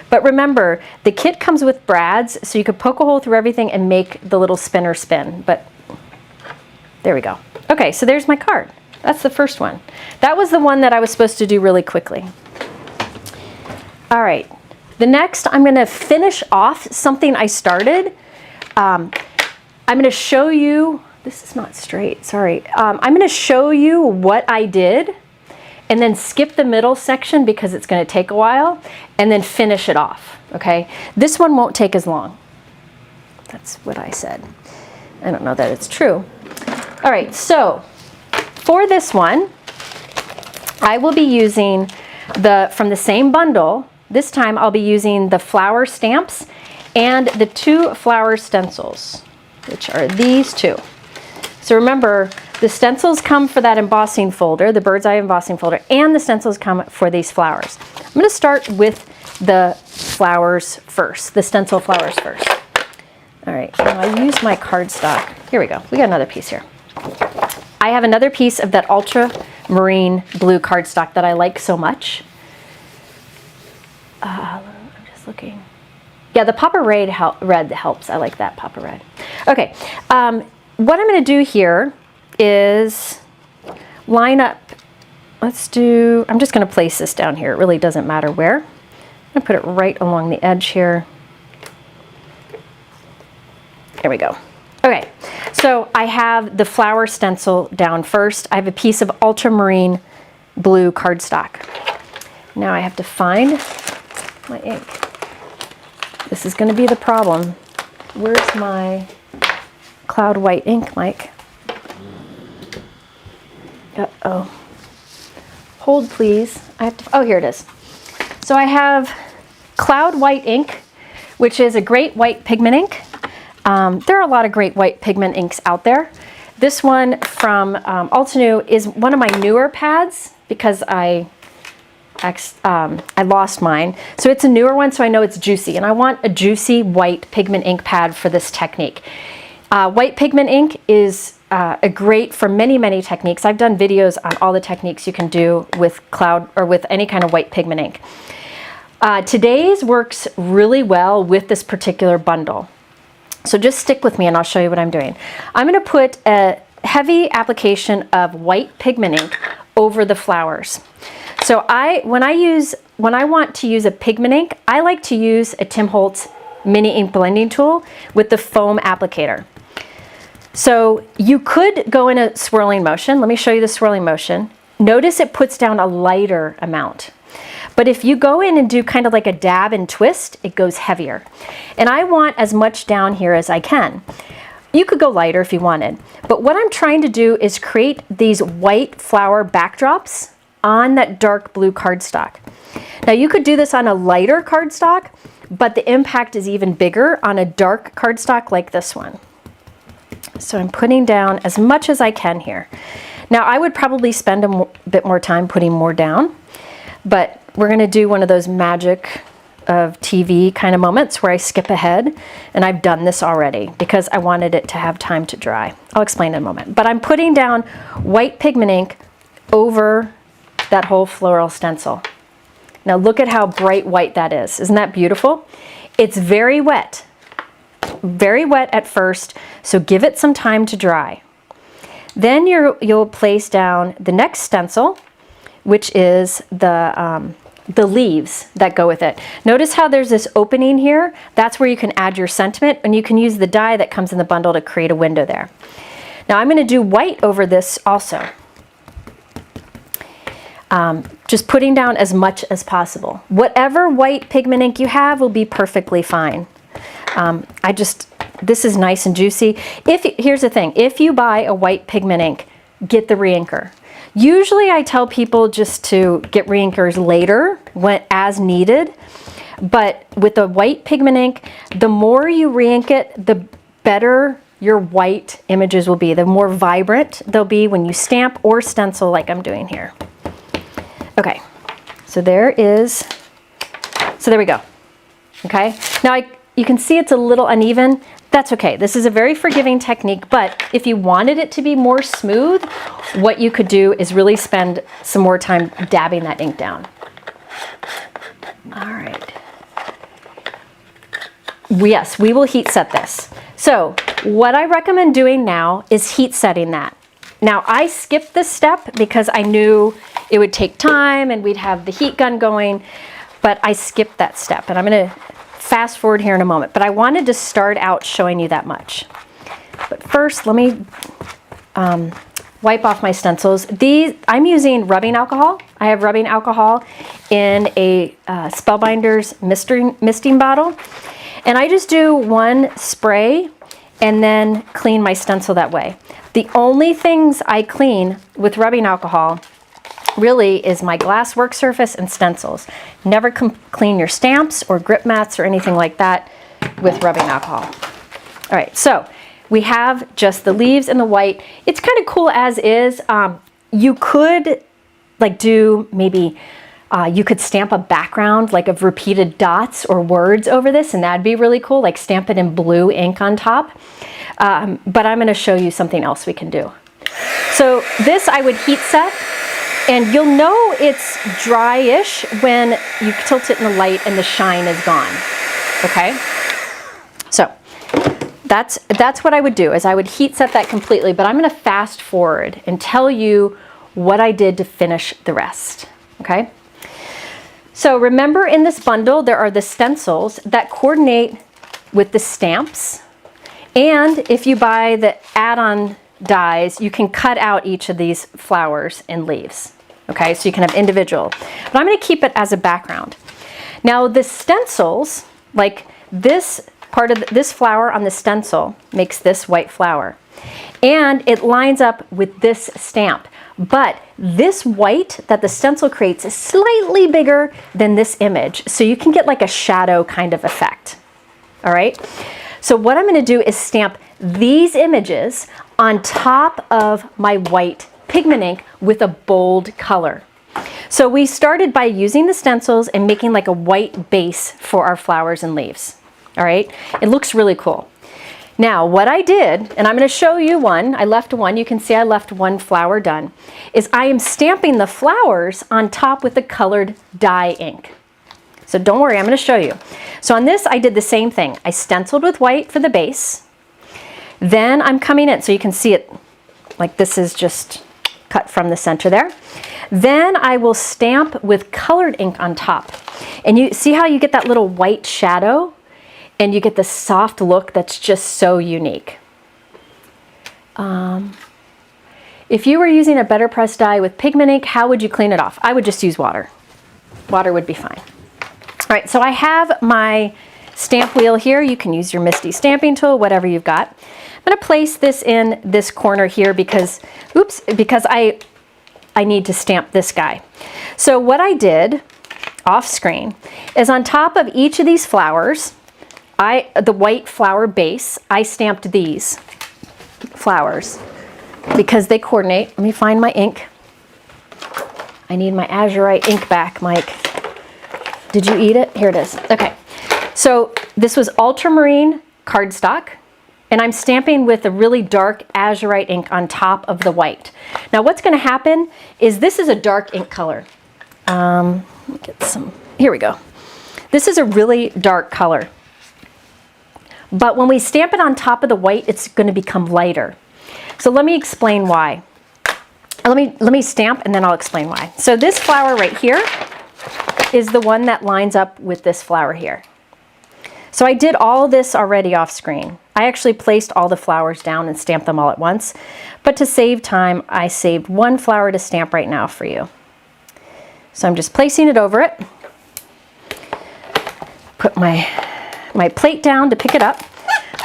But remember, the kit comes with brads, so you could poke a hole through everything and make the little spinner spin. But there we go. Okay, so there's my card. That's the first one. That was the one that I was supposed to do really quickly. All right, the next I'm gonna finish off something I started. I'm gonna show you, this is not straight, sorry. I'm gonna show you what I did and then skip the middle section because it's gonna take a while, and then finish it off, okay? This one won't take as long. That's what I said. I don't know that it's true. All right, so for this one, I will be using from the same bundle, this time I'll be using the flower stamps and the 2 flower stencils, which are these 2. So remember, the stencils come for that embossing folder, the bird's eye embossing folder, and the stencils come for these flowers. I'm going to start with the flowers first, the stencil flowers first. All right, now I use my cardstock. Here we go. We got another piece here. I have another piece of that ultramarine blue cardstock that I like so much. I'm just looking. Yeah, the Papa Red helps. I like that Papa Red. Okay, what I'm going to do here is line up. I'm just going to place this down here. It really doesn't matter where. I'm going to put it right along the edge here. There we go. Okay, so I have the flower stencil down first. I have a piece of ultramarine blue cardstock. Now I have to find my ink. This is going to be the problem. Where's my cloud white ink, Mike? Uh-oh. Hold, please. I have to, oh, here it is. So I have cloud white ink, which is a great white pigment ink. There are a lot of great white pigment inks out there. This one from Altenew is one of my newer pads because I lost mine. So it's a newer one, so I know it's juicy. And I want a juicy white pigment ink pad for this technique. White pigment ink is great for many, many techniques. I've done videos on all the techniques you can do with cloud or with any kind of white pigment ink. Today's works really well with this particular bundle. So just stick with me and I'll show you what I'm doing. I'm going to put a heavy application of white pigment ink over the flowers. So when I want to use a pigment ink, I like to use a Tim Holtz mini ink blending tool with the foam applicator. So you could go in a swirling motion. Let me show you the swirling motion. Notice it puts down a lighter amount. But if you go in and do kind of like a dab and twist, it goes heavier. And I want as much down here as I can. You could go lighter if you wanted. But what I'm trying to do is create these white flower backdrops on that dark blue cardstock. Now you could do this on a lighter cardstock, but the impact is even bigger on a dark cardstock like this one. So I'm putting down as much as I can here. Now I would probably spend a bit more time putting more down, but we're going to do one of those magic of TV kind of moments where I skip ahead, and I've done this already because I wanted it to have time to dry. I'll explain in a moment. But I'm putting down white pigment ink over that whole floral stencil. Now look at how bright white that is. Isn't that beautiful? It's very wet at first, so give it some time to dry. Then you'll place down the next stencil, which is the leaves that go with it. Notice how there's this opening here? That's where you can add your sentiment, and you can use the die that comes in the bundle to create a window there. Now I'm going to do white over this also. Just putting down as much as possible. Whatever white pigment ink you have will be perfectly fine. This is nice and juicy. Here's the thing, if you buy a white pigment ink, get the re-inker. Usually I tell people just to get re-inkers later, as needed, but with the white pigment ink, the more you re-ink it, the better your white images will be, the more vibrant they'll be when you stamp or stencil like I'm doing here. Okay, so there we go. Okay, now you can see it's a little uneven. That's okay. This is a very forgiving technique, but if you wanted it to be more smooth, what you could do is really spend some more time dabbing that ink down. All right. Yes, we will heat set this. So what I recommend doing now is heat setting that. Now I skipped this step because I knew it would take time and we'd have the heat gun going, but I skipped that step, and I'm going to fast forward here in a moment, but I wanted to start out showing you that much. But first, let me wipe off my stencils. I'm using rubbing alcohol. I have rubbing alcohol in a Spellbinders misting bottle, and I just do one spray and then clean my stencil that way. The only things I clean with rubbing alcohol, really is my glass work surface and stencils. Never clean your stamps or grip mats or anything like that with rubbing alcohol. All right, so we have just the leaves and the white. It's kind of cool as is. You could like do maybe, you could stamp a background like of repeated dots or words over this, and that'd be really cool, like stamp it in blue ink on top. But I'm gonna show you something else we can do. So this I would heat set, and you'll know it's dry-ish when you tilt it in the light and the shine is gone, okay? So that's what I would do, is I would heat set that completely, but I'm gonna fast forward and tell you what I did to finish the rest, okay? So remember, in this bundle, there are the stencils that coordinate with the stamps, and if you buy the add-on dies, you can cut out each of these flowers and leaves, okay? So you can have individual, but I'm gonna keep it as a background. Now the stencils, like this part of this flower on the stencil makes this white flower, and it lines up with this stamp. But this white that the stencil creates is slightly bigger than this image, so you can get like a shadow kind of effect. All right, so what I'm going to do is stamp these images on top of my white pigment ink with a bold color. So we started by using the stencils and making like a white base for our flowers and leaves. All right, it looks really cool. Now what I did, and I'm going to show you one, I left one, you can see I left one flower done, is I am stamping the flowers on top with the colored dye ink. So don't worry, I'm going to show you. So on this I did the same thing. I stenciled with white for the base, then I'm coming in, so you can see it like this is just cut from the center there. Then I will stamp with colored ink on top. And you see how you get that little white shadow? And you get the soft look that's just so unique. If you were using a better press die with pigment ink, how would you clean it off? I would just use water. Water would be fine. All right, so I have my stamp wheel here. You can use your MISTI stamping tool, whatever you've got. I'm gonna place this in this corner here because, because I need to stamp this guy. So what I did off screen is on top of each of these flowers, the white flower base, I stamped these flowers because they coordinate. Let me find my ink. I need my azurite ink back, Mike. Did you eat it? Here it is. Okay. So this was ultramarine cardstock, and I'm stamping with a really dark azurite ink on top of the white. Now what's going to happen is this is a dark ink color. Let me get some, here we go. This is a really dark color. But when we stamp it on top of the white, it's going to become lighter. So let me explain why. Let me stamp and then I'll explain why. So this flower right here is the one that lines up with this flower here. So I did all this already off screen. I actually placed all the flowers down and stamped them all at once. But to save time, I saved one flower to stamp right now for you. So I'm just placing it over it. Put my plate down to pick it up.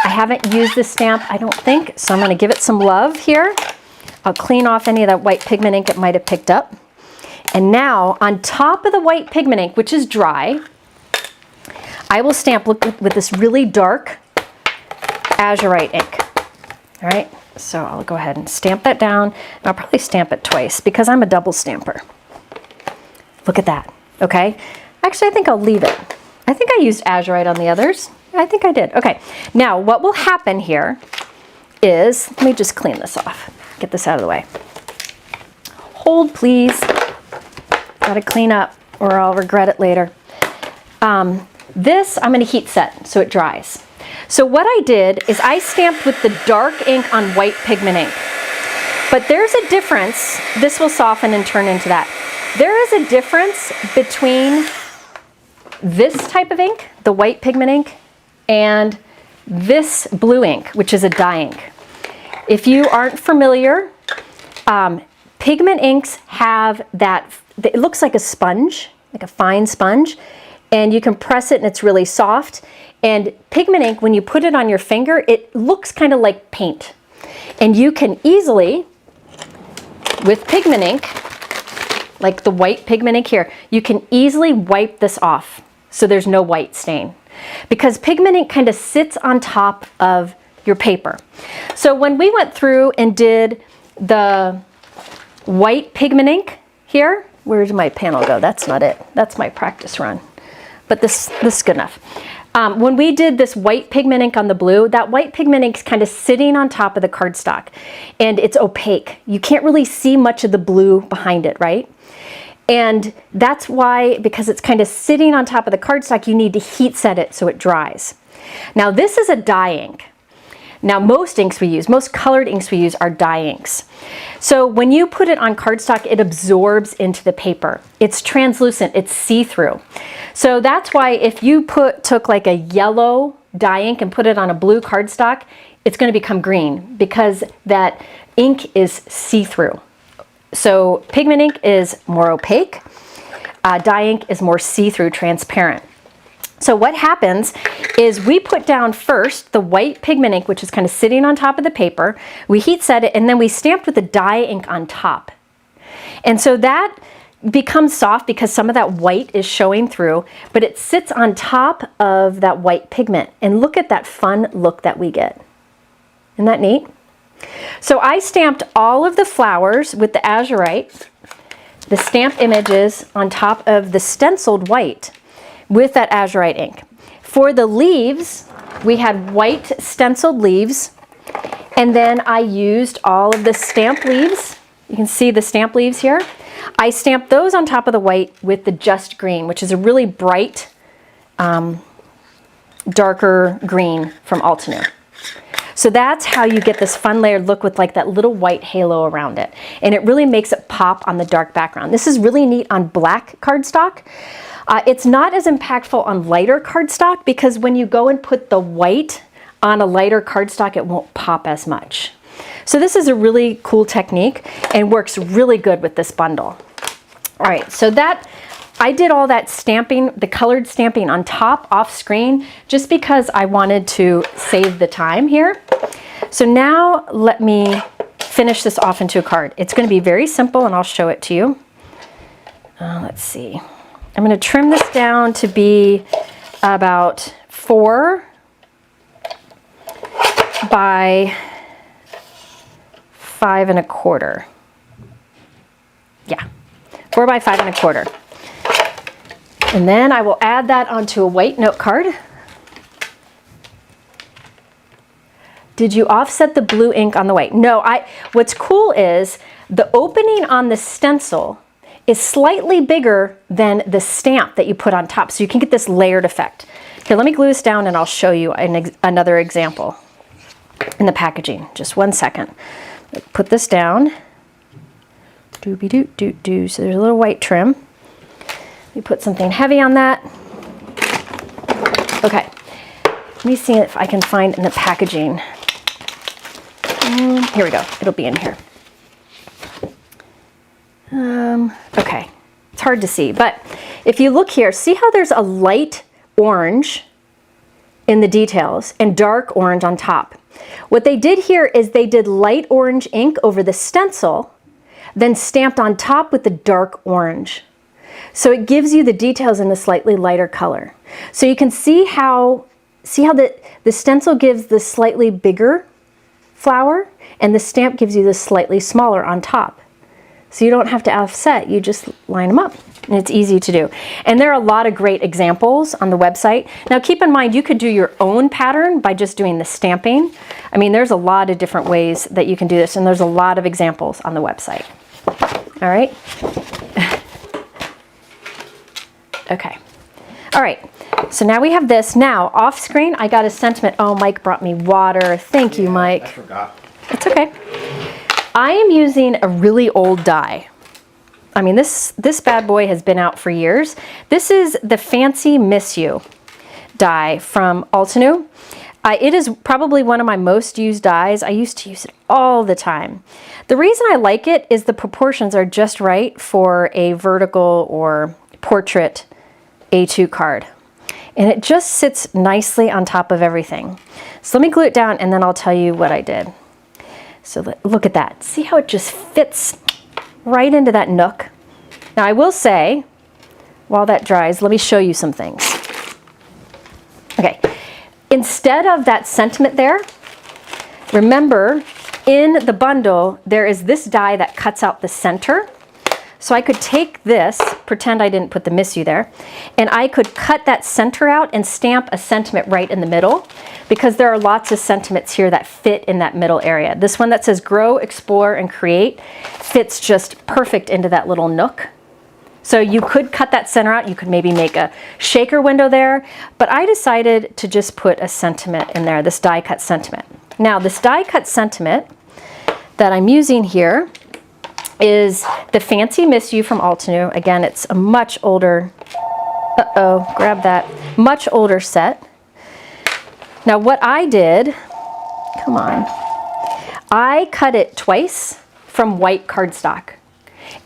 I haven't used this stamp, I don't think, so I'm going to give it some love here. I'll clean off any of that white pigment ink it might have picked up. And now, on top of the white pigment ink, which is dry, I will stamp with this really dark azurite ink. All right, so I'll go ahead and stamp that down. And I'll probably stamp it twice because I'm a double stamper. Look at that, okay? Actually, I think I'll leave it. I think I used azurite on the others. I think I did. Okay, now what will happen here is, let me just clean this off. Get this out of the way. Hold, please. Gotta clean up or I'll regret it later. This I'm gonna heat set so it dries. So what I did is I stamped with the dark ink on white pigment ink. But there's a difference. This will soften and turn into that. There is a difference between this type of ink, the white pigment ink, and this blue ink, which is a dye ink. If you aren't familiar, pigment inks have that, it looks like a sponge, like a fine sponge, and you can press it and it's really soft. And pigment ink, when you put it on your finger, it looks kind of like paint. And you can easily, with pigment ink, like the white pigment ink here, you can easily wipe this off so there's no white stain, because pigment ink kind of sits on top of your paper. So when we went through and did the white pigment ink here, where did my panel go? That's not it. That's my practice run. But this is good enough. When we did this white pigment ink on the blue, that white pigment ink is kind of sitting on top of the cardstock, and it's opaque. You can't really see much of the blue behind it, right? And that's why, because it's kind of sitting on top of the cardstock, you need to heat set it so it dries. Now this is a dye ink. Now most inks we use, most colored inks we use are dye inks. So when you put it on cardstock, it absorbs into the paper. It's translucent, it's see-through. So that's why if you took like a yellow dye ink and put it on a blue cardstock, it's going to become green because that ink is see-through. So pigment ink is more opaque, dye ink is more see-through, transparent. So what happens is we put down first the white pigment ink, which is kind of sitting on top of the paper. We heat set it, and then we stamped with the dye ink on top. And so that becomes soft because some of that white is showing through, but it sits on top of that white pigment. And look at that fun look that we get. Isn't that neat? So I stamped all of the flowers with the azurite, the stamped images on top of the stenciled white with that azurite ink. For the leaves, we had white stenciled leaves, and then I used all of the stamp leaves. You can see the stamp leaves here. I stamped those on top of the white with the just green, which is a really bright, darker green from Altenew. So that's how you get this fun layered look with like that little white halo around it. And it really makes it pop on the dark background. This is really neat on black cardstock. It's not as impactful on lighter cardstock because when you go and put the white on a lighter cardstock, it won't pop as much. So this is a really cool technique and works really good with this bundle. All right, so that I did all that stamping, the colored stamping on top off screen, just because I wanted to save the time here. So now let me finish this off into a card. It's going to be very simple and I'll show it to you. Let's see. I'm going to trim this down to be about 4 by 5 1/4. Yeah, 4 by 5 1/4. And then I will add that onto a white note card. Did you offset the blue ink on the white? No, what's cool is the opening on the stencil is slightly bigger than the stamp that you put on top, so you can get this layered effect. Okay, let me glue this down and I'll show you another example in the packaging. Just 1 second. Put this down. Doobie-doo-doo-doo. So there's a little white trim. You put something heavy on that. Okay, let me see if I can find in the packaging. Here we go, it'll be in here. Okay, it's hard to see, but if you look here, see how there's a light orange in the details and dark orange on top. What they did here is they did light orange ink over the stencil, then stamped on top with the dark orange. So it gives you the details in a slightly lighter color. So you can see how the stencil gives the slightly bigger flower and the stamp gives you the slightly smaller on top. So you don't have to offset, you just line them up. And it's easy to do. And there are a lot of great examples on the website. Now keep in mind, you could do your own pattern by just doing the stamping. I mean, there's a lot of different ways that you can do this, and there's a lot of examples on the website. All right. Okay. All right. So now we have this. Now off screen, I got a sentiment. Oh, Mike brought me water. Thank you, Mike.
I forgot.
It's okay. I am using a really old die. I mean, this bad boy has been out for years. This is the Fancy Miss You die from Altenew. It is probably one of my most used dies. I used to use it all the time. The reason I like it is the proportions are just right for a vertical or portrait A2 card. And it just sits nicely on top of everything. So let me glue it down and then I'll tell you what I did. So look at that. See how it just fits right into that nook? Now I will say, while that dries, let me show you some things. Okay, instead of that sentiment there, remember in the bundle, there is this die that cuts out the center. So I could take this, pretend I didn't put the Miss You there, and I could cut that center out and stamp a sentiment right in the middle, because there are lots of sentiments here that fit in that middle area. This one that says grow, explore, and create fits just perfect into that little nook. So you could cut that center out. You could maybe make a shaker window there, but I decided to just put a sentiment in there, this die cut sentiment. Now this die cut sentiment that I'm using here is the Fancy Miss You from Altenew. Again, it's a much older, grab that, much older set. Now what I did, come on, I cut it twice from white cardstock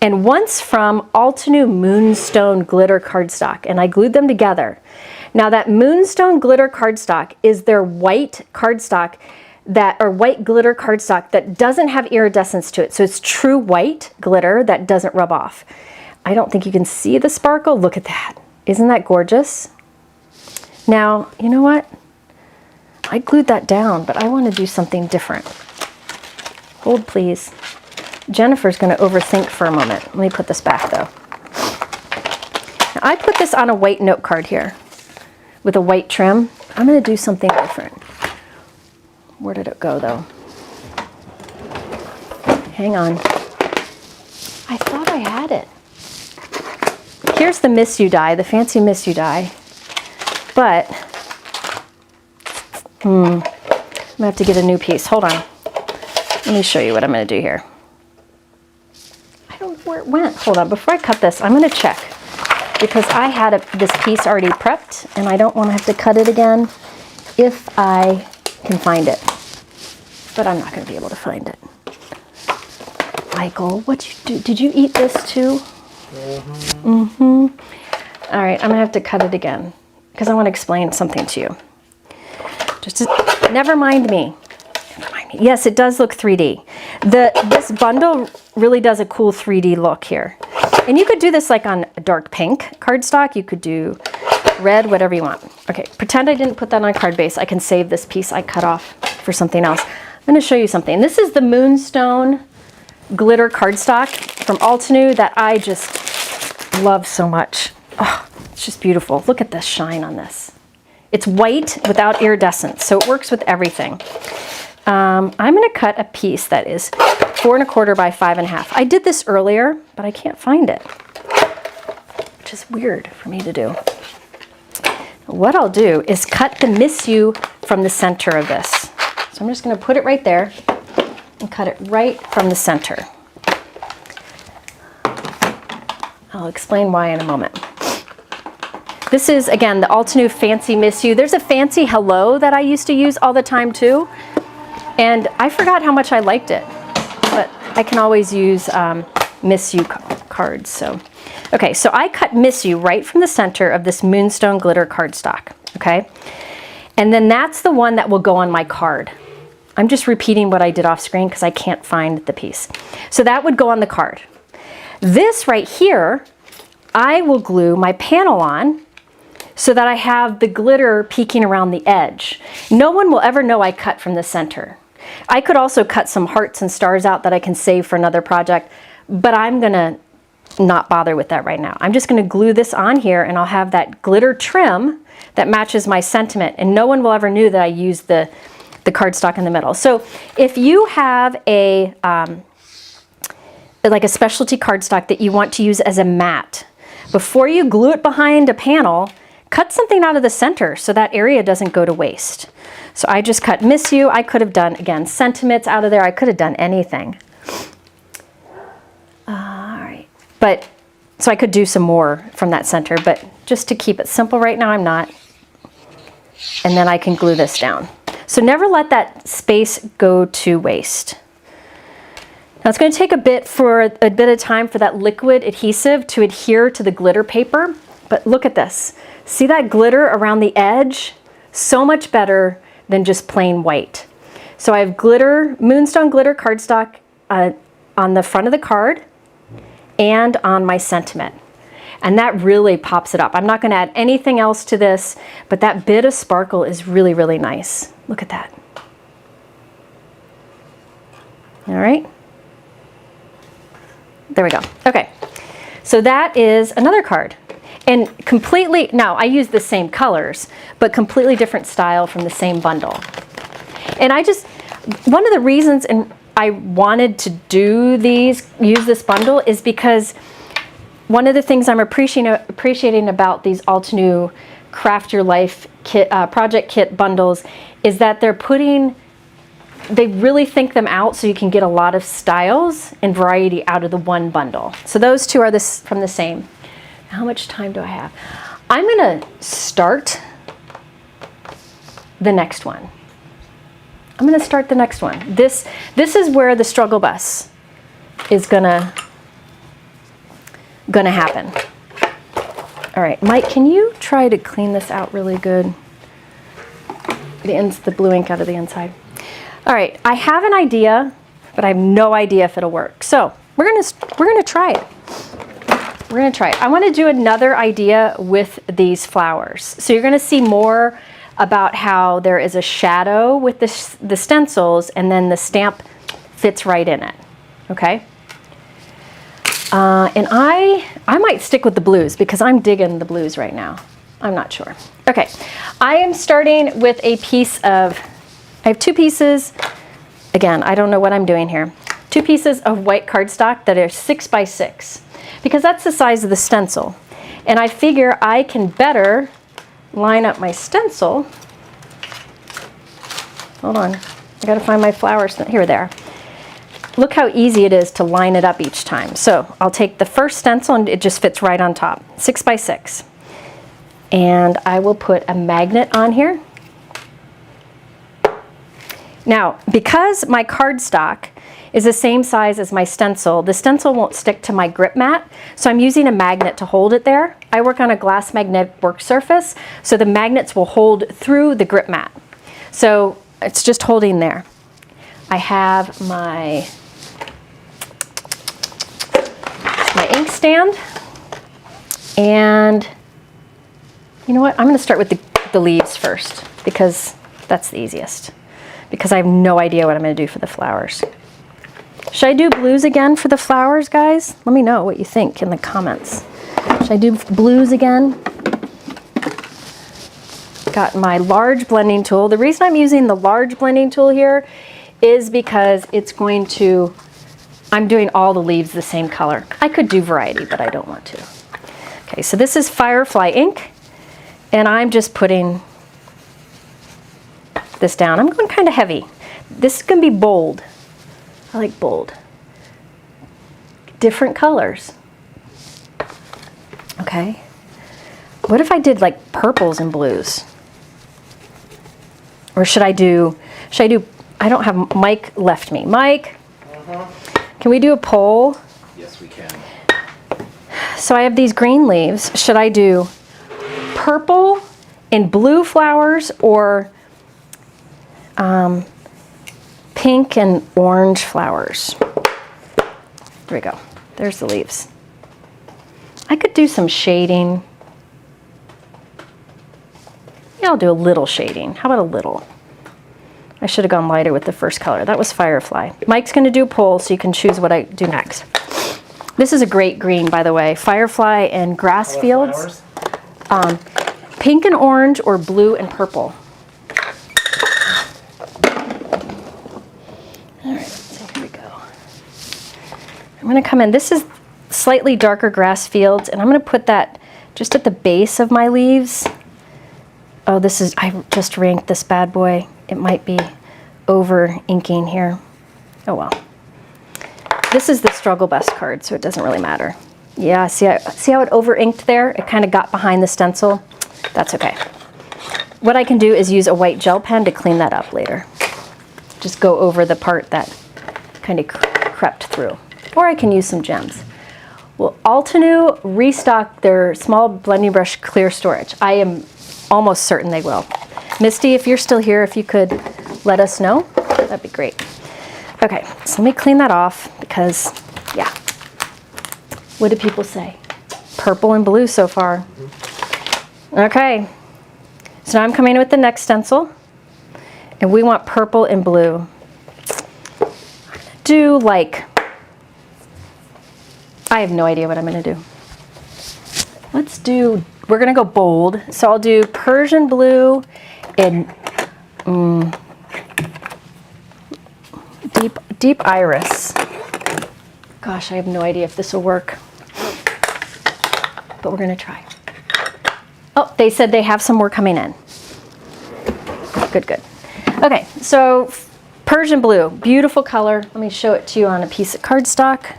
and once from Altenew Moonstone glitter cardstock, and I glued them together. Now that Moonstone glitter cardstock is their white cardstock white glitter cardstock that doesn't have iridescence to it. So it's true white glitter that doesn't rub off. I don't think you can see the sparkle. Look at that. Isn't that gorgeous? Now, you know what? I glued that down, but I want to do something different. Hold, please. Jennifer's going to overthink for a moment. Let me put this back, though. Now, I put this on a white note card here with a white trim. I'm going to do something different. Where did it go, though? Hang on. I thought I had it. Here's the Miss You die, the Fancy Miss You die. But, I'm going to have to get a new piece. Hold on. Let me show you what I'm going to do here. I don't know where it went. Hold on. Before I cut this, I'm going to check. Because I had this piece already prepped, and I don't want to have to cut it again if I can find it, but I'm not going to be able to find it. Michael, what you do? Did you eat this too? Mm-hmm. All right, I'm going to have to cut it again because I want to explain something to you. Just never mind me. Never mind me. Yes, it does look 3D. This bundle really does a cool 3D look here. And you could do this like on a dark pink cardstock. You could do red, whatever you want. Okay, pretend I didn't put that on card base. I can save this piece I cut off for something else. I'm going to show you something. This is the Moonstone glitter cardstock from Altenew that I just love so much. Oh, it's just beautiful. Look at the shine on this. It's white without iridescence, so it works with everything. I'm going to cut a piece that is 4 1/4 by 5 1/2. I did this earlier, but I can't find it, which is weird for me to do. What I'll do is cut the Miss You from the center of this. So I'm just going to put it right there and cut it right from the center. I'll explain why in a moment. This is, again, the Altenew Fancy Miss You. There's a Fancy Hello that I used to use all the time too. And I forgot how much I liked it. But I can always use Miss You cards. So, okay, so I cut Miss You right from the center of this Moonstone glitter cardstock. Okay? And then that's the one that will go on my card. I'm just repeating what I did off screen because I can't find the piece. So that would go on the card. This right here, I will glue my panel on so that I have the glitter peeking around the edge. No one will ever know I cut from the center. I could also cut some hearts and stars out that I can save for another project, but I'm gonna not bother with that right now. I'm just gonna glue this on here and I'll have that glitter trim that matches my sentiment, and no one will ever know that I used the cardstock in the middle. So if you have a like a specialty cardstock that you want to use as a mat, before you glue it behind a panel, cut something out of the center so that area doesn't go to waste. So I just cut Miss You. I could have done, again, sentiments out of there. I could have done anything. All right. But, so I could do some more from that center, but just to keep it simple right now, I'm not. And then I can glue this down. So never let that space go to waste. Now it's going to take a bit of time for that liquid adhesive to adhere to the glitter paper, but look at this. See that glitter around the edge? So much better than just plain white. So I have glitter, Moonstone glitter cardstock on the front of the card, and on my sentiment. And that really pops it up. I'm not going to add anything else to this, but that bit of sparkle is really, really nice. Look at that. All right. There we go. Okay. So that is another card. And completely, now I use the same colors, but completely different style from the same bundle. And one of the reasons I wanted to use this bundle is because one of the things I'm appreciating about these Altenew Craft Your Life kit, project kit bundles is that they really think them out so you can get a lot of styles and variety out of the one bundle. So those two are from the same. How much time do I have? I'm gonna start the next one. I'm gonna start the next one. This is where the struggle bus is gonna happen. All right, Mike, can you try to clean this out really good? The blue ink out of the inside. All right, I have an idea, but I have no idea if it'll work. So we're gonna try it. We're gonna try it. I want to do another idea with these flowers. So you're gonna see more about how there is a shadow with the stencils, and then the stamp fits right in it. Okay. And I might stick with the blues because I'm digging the blues right now. I'm not sure. Okay, I am starting with a piece of. I have two pieces. Again, I don't know what I'm doing here. Two pieces of white cardstock that are 6 by 6. Because that's the size of the stencil. And I figure I can better line up my stencil. Hold on, I gotta find my flowers. Here they are. Look how easy it is to line it up each time. So I'll take the first stencil and it just fits right on top. 6 by 6. And I will put a magnet on here. Now, because my cardstock is the same size as my stencil, the stencil won't stick to my grip mat, so I'm using a magnet to hold it there. I work on a glass magnetic work surface, so the magnets will hold through the grip mat. So it's just holding there. I have my ink stand, and you know what? I'm gonna start with the leaves first because that's the easiest. Because I have no idea what I'm gonna do for the flowers. Should I do blues again for the flowers, guys? Let me know what you think in the comments. Should I do blues again? Got my large blending tool. The reason I'm using the large blending tool here is because I'm doing all the leaves the same color. I could do variety, but I don't want to. Okay, so this is Firefly ink, and I'm just putting this down. I'm going kind of heavy. This is going to be bold. I like bold. Different colors. Okay. What if I did like purples and blues? Or should I do, I don't have, Mike left me. Mike, can we do a poll?
Yes, we can.
So I have these green leaves. Should I do purple and blue flowers or pink and orange flowers? There we go. There's the leaves. I could do some shading. Yeah, I'll do a little shading. How about a little? I should have gone lighter with the first color. That was Firefly. Mike's going to do a poll so you can choose what I do next. This is a great green, by the way. Firefly and grass fields. Pink and orange or blue and purple. All right, so here we go. I'm going to come in. This is slightly darker grass fields, and I'm going to put that just at the base of my leaves. Oh, I just ranked this bad boy. It might be over inking here. Oh well. This is the Struggle Bus card, so it doesn't really matter. Yeah, see how it over inked there? It kind of got behind the stencil. That's okay. What I can do is use a white gel pen to clean that up later. Just go over the part that kind of crept through. Or I can use some gems. Well, Altenew restocked their small blending brush clear storage. I am almost certain they will. Misty, if you're still here, if you could let us know, that'd be great. Okay, so let me clean that off because, yeah. What do people say? Purple and blue so far. Okay, so now I'm coming in with the next stencil, and we want purple and blue. I'm gonna do like, I have no idea what I'm gonna do. We're gonna go bold, so I'll do Persian blue and deep iris. Gosh, I have no idea if this will work, but we're gonna try. Oh, they said they have some more coming in. Good, good. Okay, so Persian blue, beautiful color. Let me show it to you on a piece of cardstock.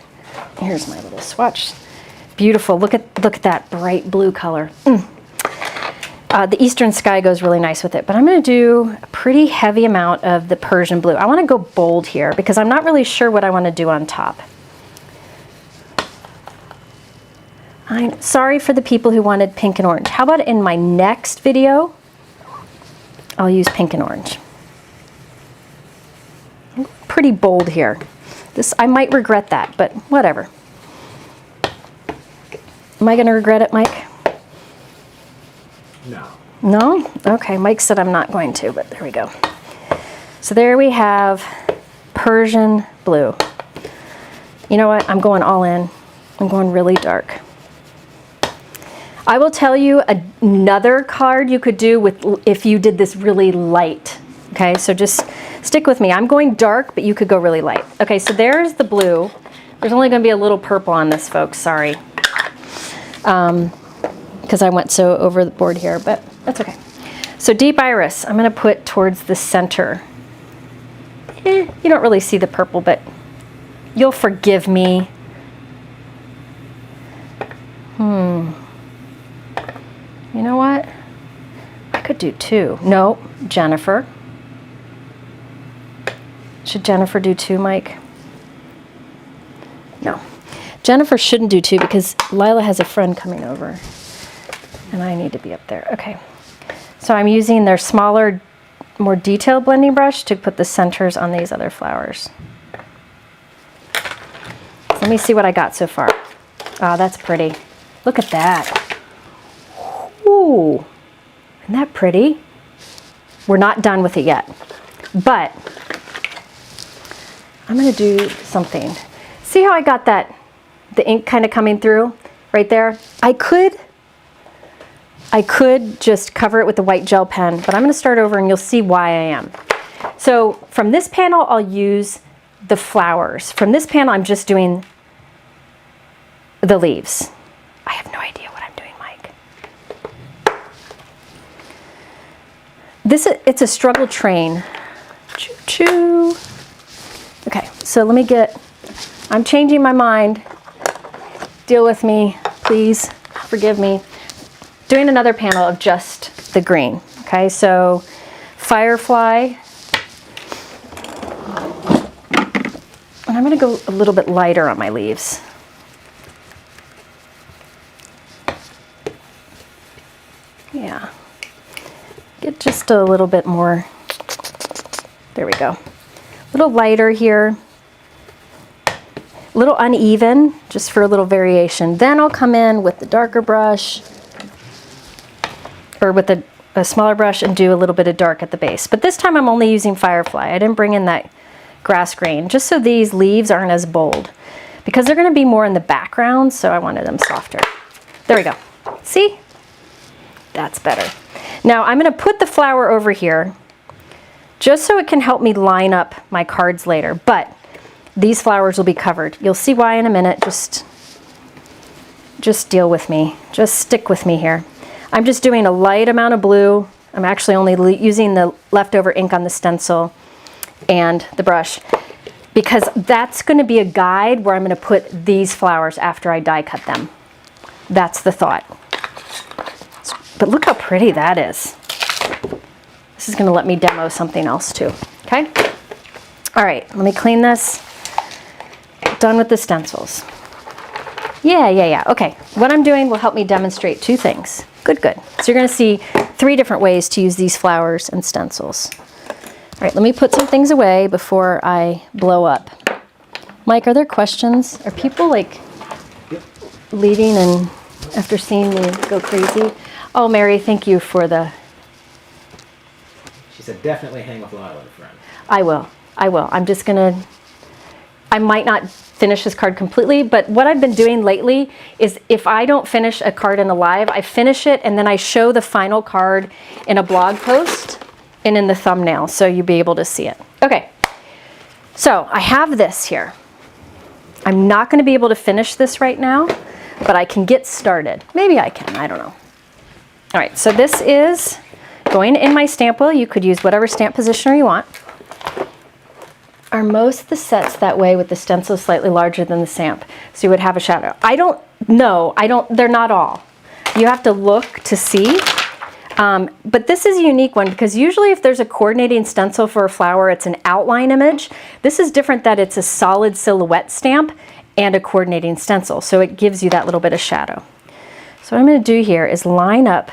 Here's my little swatch. Beautiful. Look at that bright blue color. The Eastern Sky goes really nice with it, but I'm going to do a pretty heavy amount of the Persian blue. I want to go bold here because I'm not really sure what I want to do on top. I'm sorry for the people who wanted pink and orange. How about in my next video, I'll use pink and orange. I'm pretty bold here. I might regret that, but whatever. Am I going to regret it, Mike?
No.
No? Okay, Mike said I'm not going to, but there we go. So there we have Persian blue. You know what? I'm going all in. I'm going really dark. I will tell you another card you could do with if you did this really light. Okay, so just stick with me. I'm going dark, but you could go really light. Okay, so there's the blue. There's only going to be a little purple on this, folks. Sorry. Because I went so over the board here, but that's okay. So deep iris, I'm going to put towards the center. You don't really see the purple, but you'll forgive me. You know what? I could do two. No, Jennifer. Should Jennifer do two, Mike? No. Jennifer shouldn't do two because Lila has a friend coming over and I need to be up there. Okay. So I'm using their smaller, more detailed blending brush to put the centers on these other flowers. Let me see what I got so far. Oh, that's pretty. Look at that. Ooh, isn't that pretty? We're not done with it yet, but I'm gonna do something. See how I got that, the ink kind of coming through right there? I could just cover it with the white gel pen, but I'm gonna start over and you'll see why I am. So from this panel, I'll use the flowers. From this panel, I'm just doing the leaves. I have no idea what I'm doing, Mike. It's a struggle train. Choo choo. Okay, so let me I'm changing my mind. Deal with me, please. Forgive me. Doing another panel of just the green. Okay, so Firefly. And I'm going to go a little bit lighter on my leaves. Yeah. Get just a little bit more. There we go. A little lighter here. A little uneven, just for a little variation. Then I'll come in with the darker brush, or with a smaller brush, and do a little bit of dark at the base. But this time I'm only using Firefly. I didn't bring in that grass grain, just so these leaves aren't as bold. Because they're gonna be more in the background, so I wanted them softer. There we go. See? That's better. Now I'm gonna put the flower over here, just so it can help me line up my cards later, but these flowers will be covered. You'll see why in a minute. Just deal with me. Just stick with me here. I'm just doing a light amount of blue. I'm actually only using the leftover ink on the stencil and the brush, because that's going to be a guide where I'm going to put these flowers after I die cut them. That's the thought. But look how pretty that is. This is going to let me demo something else too. Okay? All right, let me clean this. Done with the stencils. Yeah. Okay, what I'm doing will help me demonstrate two things. Good. So you're going to see 3 different ways to use these flowers and stencils. All right, let me put some things away before I blow up. Mike, are there questions? Are people like...
Yep.
leaving and after seeing me go crazy. Oh, Mary, thank you for the...
She said, definitely hang with Lila, friend.
I will. I'm just gonna... I might not finish this card completely, but what I've been doing lately is if I don't finish a card in a live, I finish it and then I show the final card in a blog post and in the thumbnail, so you'll be able to see it. Okay, so I have this here. I'm not going to be able to finish this right now, but I can get started. Maybe I can, I don't know. All right, so this is going in my stamp wheel. You could use whatever stamp positioner you want. Are most of the sets that way with the stencil slightly larger than the stamp, so you would have a shadow? I don't know. They're not all. You have to look to see. But this is a unique one because usually if there's a coordinating stencil for a flower, it's an outline image. This is different that it's a solid silhouette stamp and a coordinating stencil, so it gives you that little bit of shadow. So what I'm going to do here is line up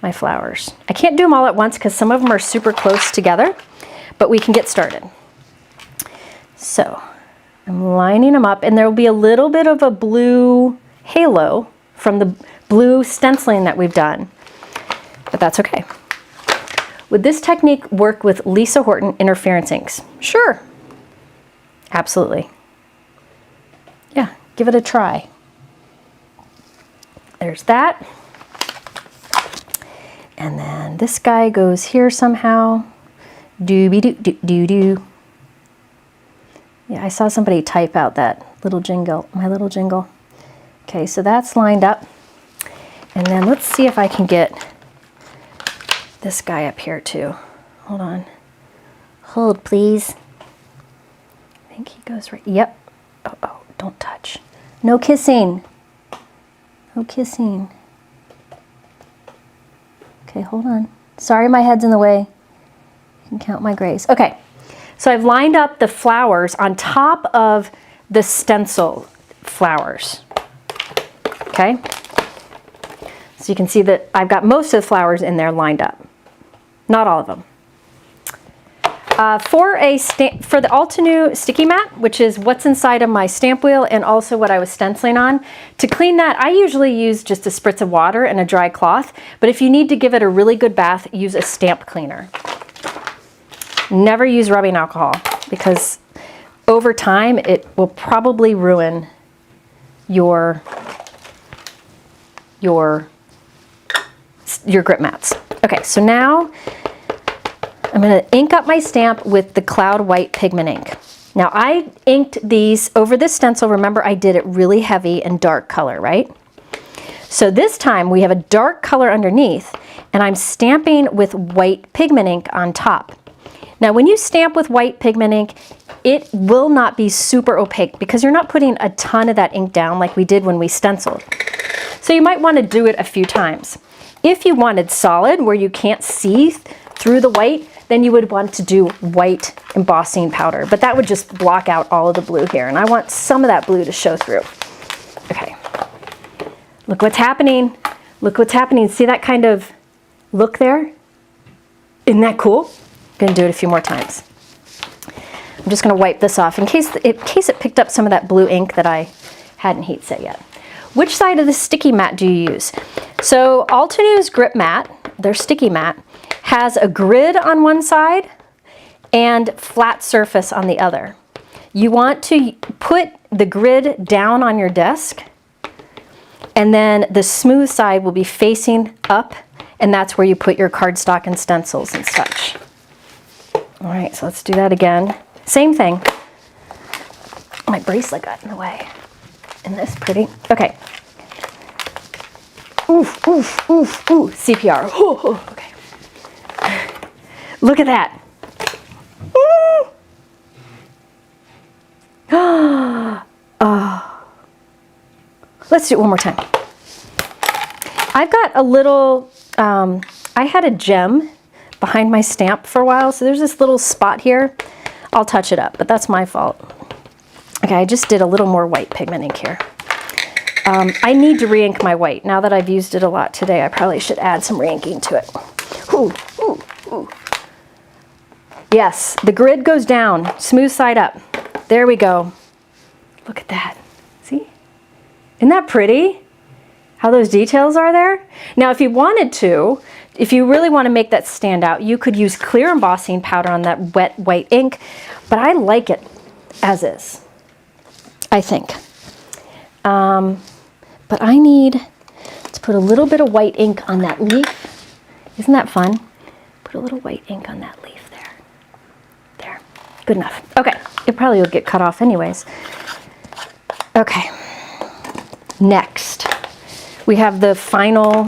my flowers. I can't do them all at once because some of them are super close together, but we can get started. So I'm lining them up, and there will be a little bit of a blue halo from the blue stenciling that we've done, but that's okay. Would this technique work with Lisa Horton interference inks? Sure, absolutely. Yeah, give it a try. There's that. And then this guy goes here somehow. Doo-be-doo-doo-doo-doo. Yeah, I saw somebody type out that little jingle, my little jingle. Okay, so that's lined up. And then let's see if I can get this guy up here too. Hold on. Hold, please. I think he goes right. Yep. Oh, don't touch. No kissing. No kissing. Okay, hold on. Sorry, my head's in the way. You can count my grace. Okay, so I've lined up the flowers on top of the stencil flowers. Okay, so you can see that I've got most of the flowers in there lined up. Not all of them. For the Altenew sticky mat, which is what's inside of my stamp wheel and also what I was stenciling on, to clean that, I usually use just a spritz of water and a dry cloth, but if you need to give it a really good bath, use a stamp cleaner. Never use rubbing alcohol because over time it will probably ruin your grip mats. Okay, so now I'm going to ink up my stamp with the Cloud White pigment ink. Now I inked these over this stencil. Remember, I did it really heavy and dark color, right? So this time we have a dark color underneath and I'm stamping with white pigment ink on top. Now when you stamp with white pigment ink, it will not be super opaque because you're not putting a ton of that ink down like we did when we stenciled. So you might want to do it a few times. If you wanted solid where you can't see through the white, then you would want to do white embossing powder, but that would just block out all of the blue here, and I want some of that blue to show through. Okay, look what's happening. Look what's happening. See that kind of look there? Isn't that cool? I'm gonna do it a few more times. I'm just gonna wipe this off in case it picked up some of that blue ink that I hadn't heat set yet. Which side of the sticky mat do you use? So Altenew's grip mat, their sticky mat, has a grid on one side and flat surface on the other. You want to put the grid down on your desk, and then the smooth side will be facing up, and that's where you put your cardstock and stencils and such. All right, so let's do that again. Same thing. My bracelet got in the way. Isn't this pretty? Okay. Oof, oof, oof, ooh, CPR. Ooh, ooh, okay. Look at that. Oh. Let's do it one more time. I've got a little, I had a gem behind my stamp for a while, so there's this little spot here. I'll touch it up, but that's my fault. Okay, I just did a little more white pigment ink here. I need to re-ink my white. Now that I've used it a lot today, I probably should add some re-inking to it. Ooh, ooh, ooh. Yes, the grid goes down, smooth side up. There we go. Look at that. See? Isn't that pretty? How those details are there? Now, if you wanted to, if you really want to make that stand out, you could use clear embossing powder on that wet white ink, but I like it as is, I think. But I need to put a little bit of white ink on that leaf. Isn't that fun? Put a little white ink on that leaf there. There, good enough. Okay, it probably will get cut off anyways. Okay, next we have the final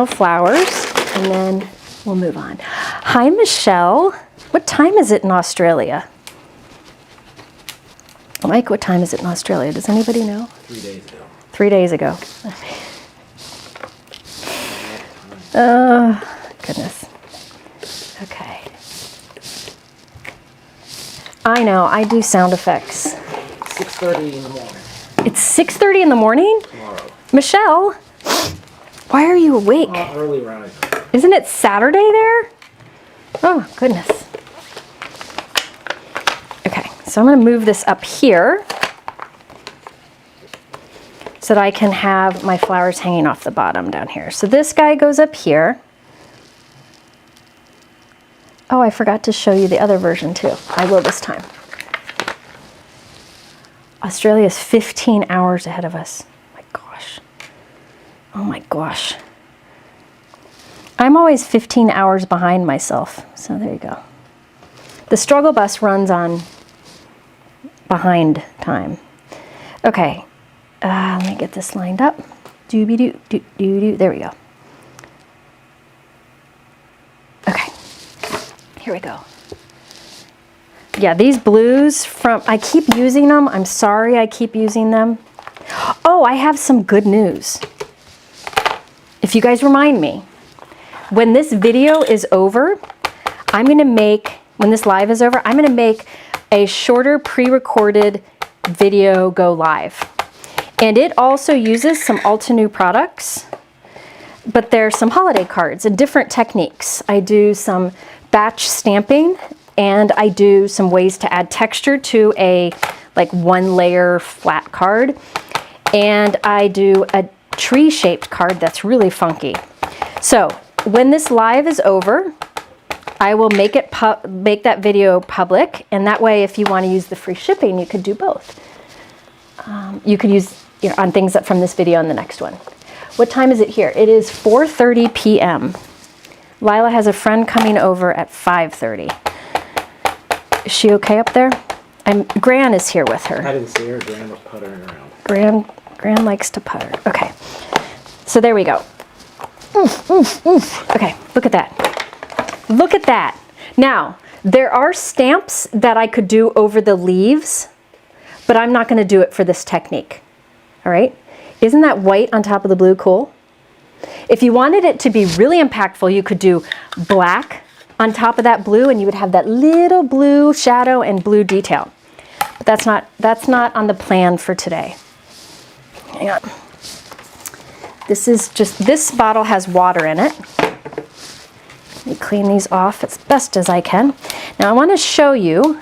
flowers, and then we'll move on. Hi, Michelle. What time is it in Australia? Mike, what time is it in Australia? Does anybody know?
3 days ago.
3 days ago. Oh, goodness. Okay. I know, I do sound effects.
6:30 in the morning.
It's 6:30 in the morning?
Tomorrow.
Michelle, why are you awake?
Early rising.
Isn't it Saturday there? Oh, goodness. Okay, so I'm going to move this up here so that I can have my flowers hanging off the bottom down here. So this guy goes up here. Oh, I forgot to show you the other version too. I will this time. Australia is 15 hours ahead of us. My gosh. Oh my gosh. I'm always 15 hours behind myself. So there you go. The struggle bus runs on behind time. Okay. Let me get this lined up. Doobie-doo, doo-doo-doo. There we go. Okay. Here we go. Yeah, these blues I keep using them. I'm sorry I keep using them. Oh, I have some good news. If you guys remind me, when this video is over, when this live is over, I'm gonna make a shorter pre-recorded video go live. And it also uses some Altenew products, but there's some holiday cards and different techniques. I do some batch stamping, and I do some ways to add texture to a like 1-layer flat card. And I do a tree-shaped card that's really funky. So when this live is over, I will make that video public, and that way if you want to use the free shipping, you could do both. You could use on things from this video and the next one. What time is it here? It is 4:30 p.m. Lila has a friend coming over at 5:30. Is she okay up there? Gran is here with her.
I didn't see her. Gran was puttering around.
Gran likes to putter. Okay, so there we go. Oof, oof, oof. Okay, look at that. Look at that. Now, there are stamps that I could do over the leaves, but I'm not going to do it for this technique. All right? Isn't that white on top of the blue cool? If you wanted it to be really impactful, you could do black on top of that blue, and you would have that little blue shadow and blue detail. But that's not on the plan for today. Hang on. This bottle has water in it. Let me clean these off as best as I can. Now I want to show you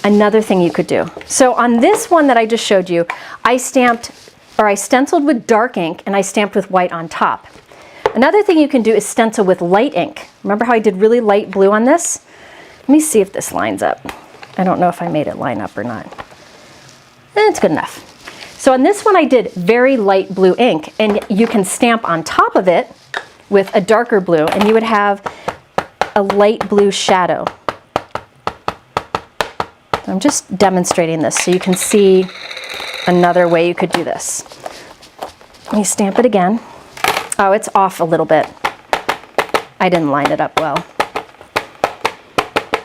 another thing you could do. So on this one that I just showed you, I stenciled with dark ink and I stamped with white on top. Another thing you can do is stencil with light ink. Remember how I did really light blue on this? Let me see if this lines up. I don't know if I made it line up or not. It's good enough. So on this one I did very light blue ink, and you can stamp on top of it with a darker blue, and you would have a light blue shadow. I'm just demonstrating this so you can see another way you could do this. Let me stamp it again. Oh, it's off a little bit. I didn't line it up well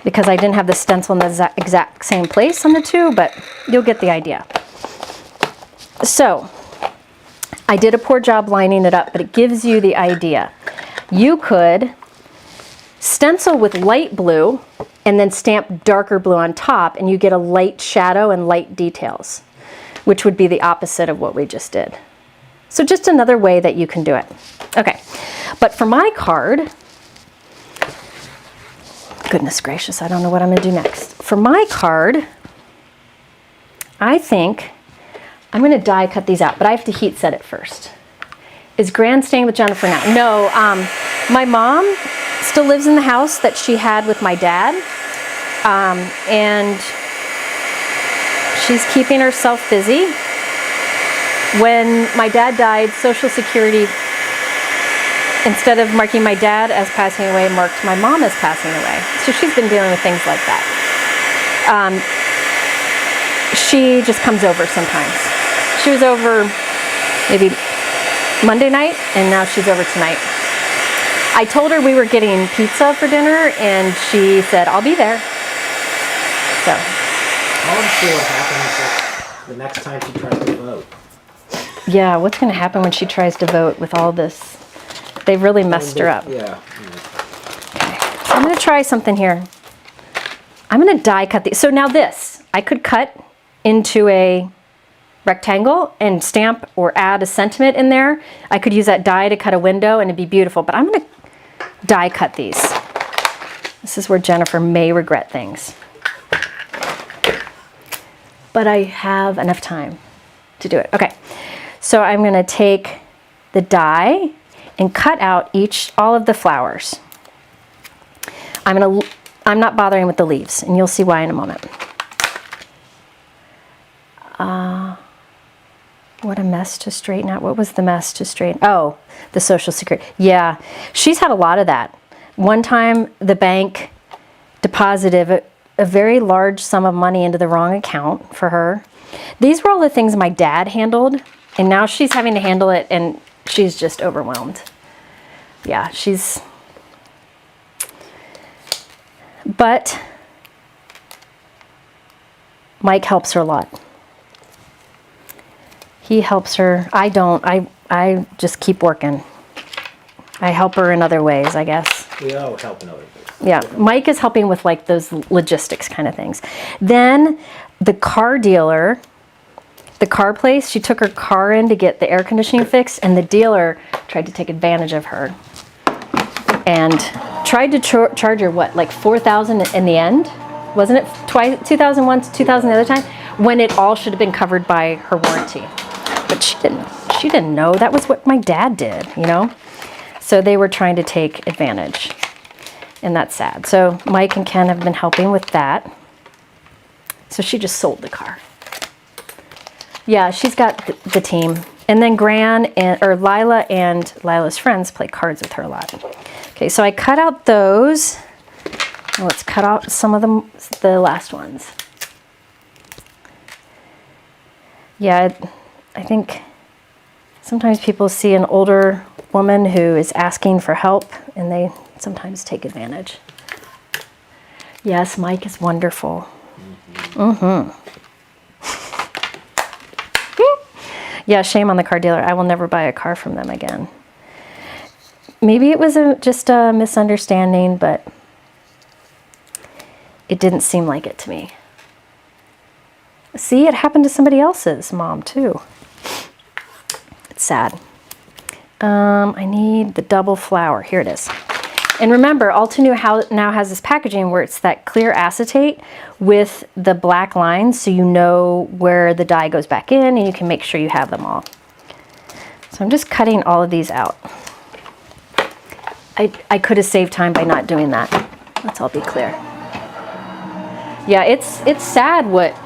because I didn't have the stencil in the exact same place on the two, but you'll get the idea. So I did a poor job lining it up, but it gives you the idea. You could stencil with light blue and then stamp darker blue on top, and you get a light shadow and light details, which would be the opposite of what we just did. So just another way that you can do it. Okay, but for my card, goodness gracious, I don't know what I'm gonna do next. for my card, I think I'm going to die cut these out, but I have to heat set it first. Is Gran staying with Jennifer now? No, my mom still lives in the house that she had with my dad, and she's keeping herself busy. When my dad died, Social Security, instead of marking my dad as passing away, marked my mom as passing away. So she's been dealing with things like that. She just comes over sometimes. She was over maybe Monday night, and now she's over tonight. I told her we were getting pizza for dinner, and she said, I'll be there. So.
I want to see what happens the next time she tries to vote.
Yeah, what's going to happen when she tries to vote with all this? They've really messed her up.
Yeah.
Okay, so I'm going to try something here. I'm going to die cut these. So now this, I could cut into a rectangle and stamp or add a sentiment in there. I could use that die to cut a window and it'd be beautiful, but I'm going to die cut these. This is where Jennifer may regret things. But I have enough time to do it. Okay, so I'm going to take the die and cut out all of the flowers. I'm not bothering with the leaves, and you'll see why in a moment. What a mess to straighten out. What was the mess to straighten? Oh, the Social Security. Yeah, she's had a lot of that. One time, the bank deposited a very large sum of money into the wrong account for her. These were all the things my dad handled, and now she's having to handle it, and she's just overwhelmed. Yeah, but Mike helps her a lot. He helps her. I don't. I just keep working. I help her in other ways, I guess.
We all help in other ways.
Yeah, Mike is helping with like those logistics kind of things. Then the car dealer, the car place, she took her car in to get the air conditioning fixed, and the dealer tried to take advantage of her and tried to charge her what, like $4,000 in the end? Wasn't it twice, 2001 to 2000 the other time, when it all should have been covered by her warranty? But she didn't know that was what my dad did, you know? So they were trying to take advantage, and that's sad. So Mike and Ken have been helping with that. So she just sold the car. Yeah, she's got the team. And then Lila and Lila's friends play cards with her a lot. Okay, so I cut out those. Now let's cut out some of the last ones. Yeah, I think sometimes people see an older woman who is asking for help, and they sometimes take advantage. Yes, Mike is wonderful. Yeah, shame on the car dealer. I will never buy a car from them again. Maybe it was just a misunderstanding, but it didn't seem like it to me. See, it happened to somebody else's mom too. It's sad. I need the double flower. Here it is. And remember, Altenew now has this packaging where it's that clear acetate with the black lines, so you know where the dye goes back in, and you can make sure you have them all. So I'm just cutting all of these out. I could have saved time by not doing that. Let's all be clear. Yeah, it's sad what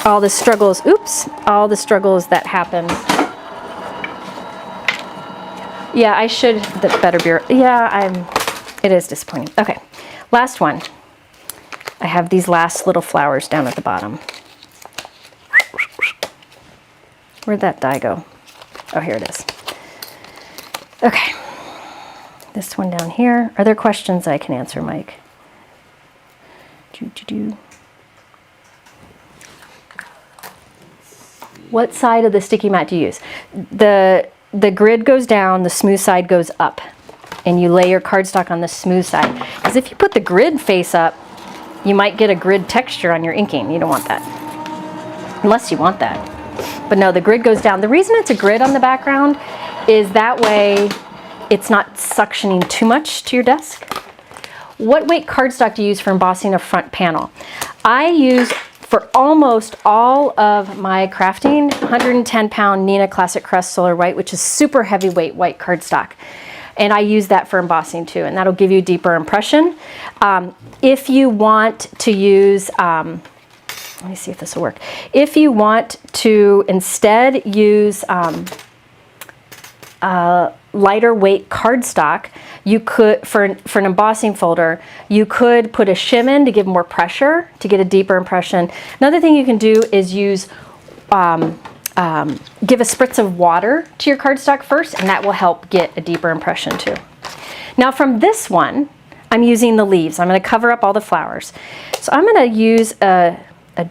all the struggles, all the struggles that happen. Yeah, I should better be, yeah, it is disappointing. Okay, last one. I have these last little flowers down at the bottom. Where'd that die go? Oh, here it is. Okay, this one down here. Are there questions I can answer, Mike? What side of the sticky mat do you use? The grid goes down, the smooth side goes up, and you lay your cardstock on the smooth side. Because if you put the grid face up, you might get a grid texture on your inking. You don't want that, unless you want that. But no, the grid goes down. The reason it's a grid on the background is that way it's not suctioning too much to your desk. what weight cardstock do you use for embossing a front panel? I use, for almost all of my crafting, 110 pound Nina Classic Crest Solar White, which is super heavyweight white cardstock. And I use that for embossing too, and that'll give you a deeper impression. If you want to use, let me see if this will work. If you want to instead use lighter weight cardstock, you could, for an embossing folder, you could put a shim in to give more pressure to get a deeper impression. Another thing you can do is use, give a spritz of water to your cardstock first, and that will help get a deeper impression too. Now from this one, I'm using the leaves. I'm going to cover up all the flowers. So I'm going to use a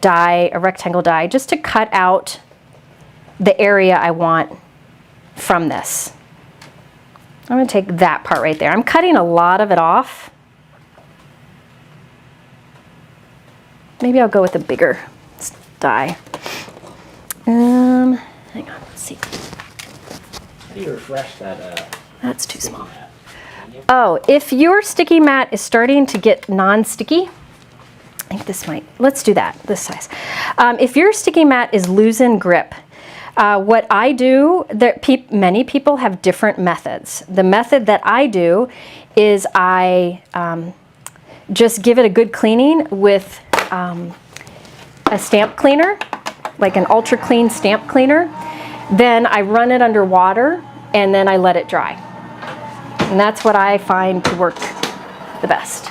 die, a rectangle die, just to cut out the area I want from this. I'm going to take that part right there. I'm cutting a lot of it off. Maybe I'll go with a bigger die. Hang on, let's see.
How do you refresh that?
That's too small. Oh, if your sticky mat is starting to get non-sticky, I think this might, let's do that, this size. If your sticky mat is losing grip, what I do, many people have different methods. The method that I do is I just give it a good cleaning with a stamp cleaner, like an ultra clean stamp cleaner. Then I run it under water and then I let it dry. And that's what I find to work the best.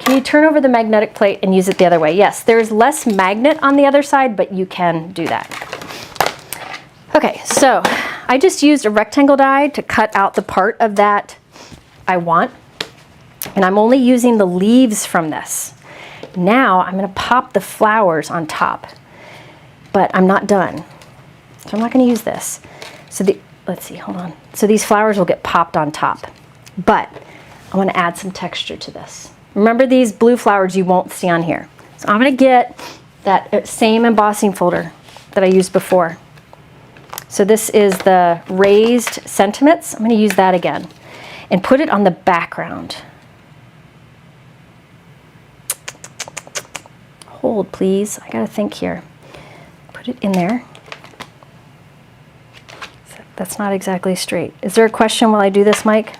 Can you turn over the magnetic plate and use it the other way? Yes, there's less magnet on the other side, but you can do that. Okay, so I just used a rectangle die to cut out the part of that I want. And I'm only using the leaves from this. Now I'm going to pop the flowers on top. But I'm not done. So I'm not going to use this. So let's see, hold on. So these flowers will get popped on top. But I want to add some texture to this. Remember, these blue flowers you won't see on here. So I'm going to get that same embossing folder that I used before. So this is the raised sentiments. I'm going to use that again and put it on the background. Hold, please. I got to think here. Put it in there. That's not exactly straight. Is there a question while I do this, Mike?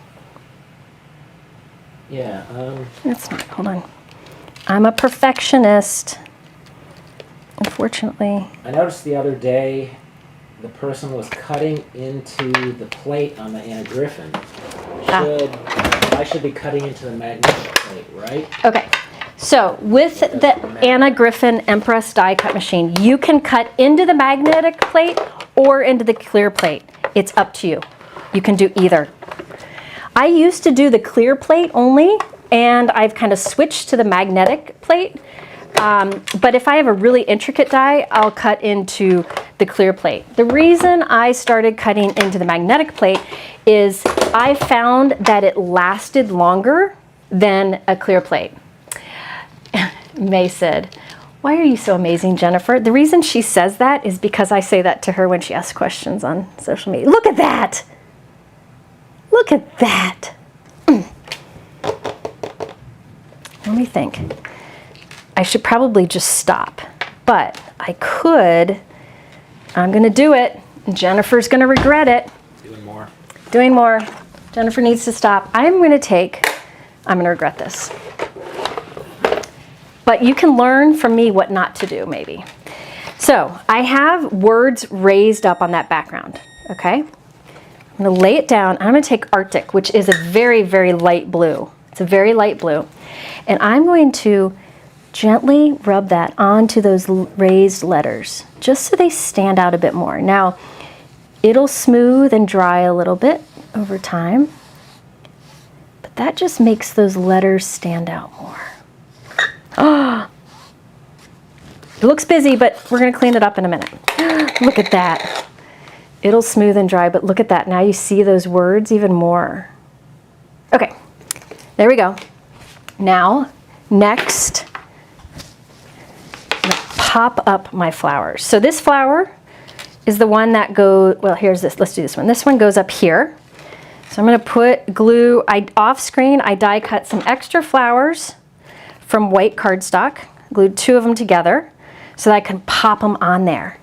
Yeah.
It's not. Hold on. I'm a perfectionist, unfortunately.
I noticed the other day the person was cutting into the plate on the Anna Griffin. I should be cutting into the magnetic plate, right?
Okay. So with the Anna Griffin Empress Die Cut Machine, you can cut into the magnetic plate or into the clear plate. It's up to you. You can do either. I used to do the clear plate only, and I've kind of switched to the magnetic plate. But if I have a really intricate die, I'll cut into the clear plate. The reason I started cutting into the magnetic plate is I found that it lasted longer than a clear plate. May said, "Why are you so amazing, Jennifer?" The reason she says that is because I say that to her when she asks questions on social media. Look at that! Look at that! Let me think. I should probably just stop, but I could. I'm going to do it. Jennifer's going to regret it.
Doing more.
Doing more. Jennifer needs to stop. I'm going to regret this. But you can learn from me what not to do, maybe. So I have words raised up on that background, okay? I'm going to lay it down. I'm going to take Arctic, which is a very, very light blue. It's a very light blue. And I'm going to gently rub that onto those raised letters, just so they stand out a bit more. Now, it'll smooth and dry a little bit over time, but that just makes those letters stand out more. Oh, it looks busy, but we're going to clean it up in a minute. Look at that. It'll smooth and dry, but look at that. Now you see those words even more. Okay, there we go. Now, next, I'm going to pop up my flowers. So this flower is the one that goes, well, here's this. Let's do this one. This one goes up here. So I'm going to put glue, off screen, I die cut some extra flowers from white cardstock, glued 2 of them together so that I can pop them on there.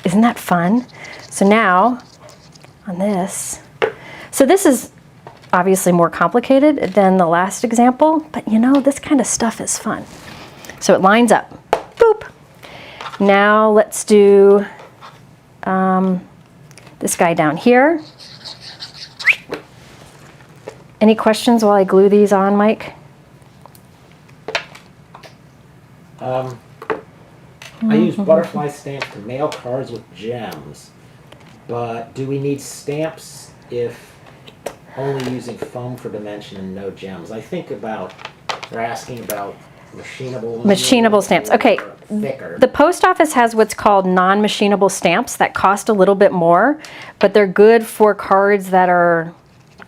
Isn't that fun? So now, on this, so this is obviously more complicated than the last example, but you know, this kind of stuff is fun. So it lines up. Boop. Now let's do this guy down here. Any questions while I glue these on, Mike?
I use butterfly stamps to mail cards with gems, but do we need stamps if only using foam for dimension and no gems? I think about, they're asking about machinable.
Machinable stamps. Okay.
Thicker.
The post office has what's called non-machinable stamps that cost a little bit more, but they're good for cards that are,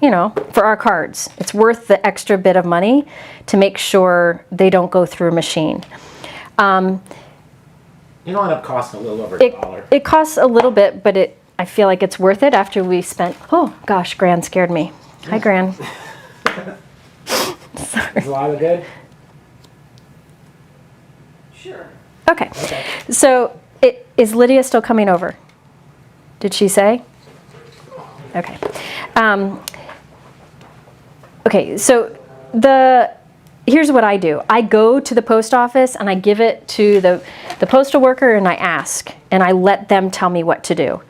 you know, for our cards. It's worth the extra bit of money to make sure they don't go through a machine.
It'll end up costing a little over $1.
It costs a little bit, but I feel like it's worth it after we spent, oh gosh, Gran scared me. Hi, Gran. Sorry.
Is a lot of good?
Sure.
Okay. So is Lydia still coming over? Did she say? Okay. Okay, so here's what I do. I go to the post office and I give it to the postal worker and I ask and I let them tell me what to do.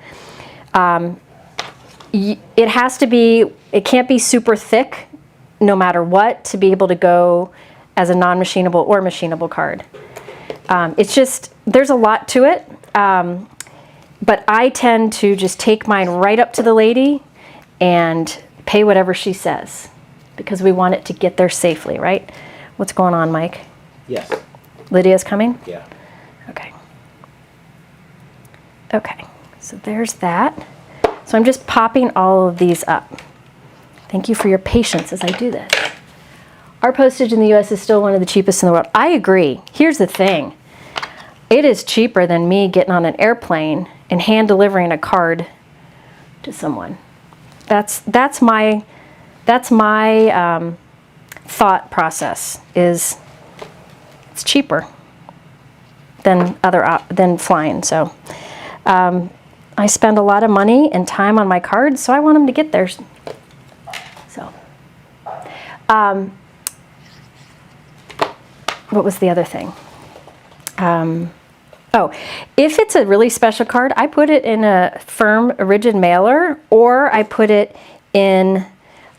It has to be, it can't be super thick no matter what to be able to go as a non-machinable or machinable card. It's just, there's a lot to it, but I tend to just take mine right up to the lady and pay whatever she says because we want it to get there safely, right? What's going on, Mike?
Yes.
Lydia's coming?
Yeah.
Okay. Okay, so there's that. So I'm just popping all of these up. Thank you for your patience as I do this. Our postage in the US is still one of the cheapest in the world. I agree. Here's the thing. It is cheaper than me getting on an airplane and hand delivering a card to someone. That's my thought process is it's cheaper than flying. So I spend a lot of money and time on my cards, so I want them to get there. So what was the other thing? Oh, if it's a really special card, I put it in a firm, rigid mailer, or I put it in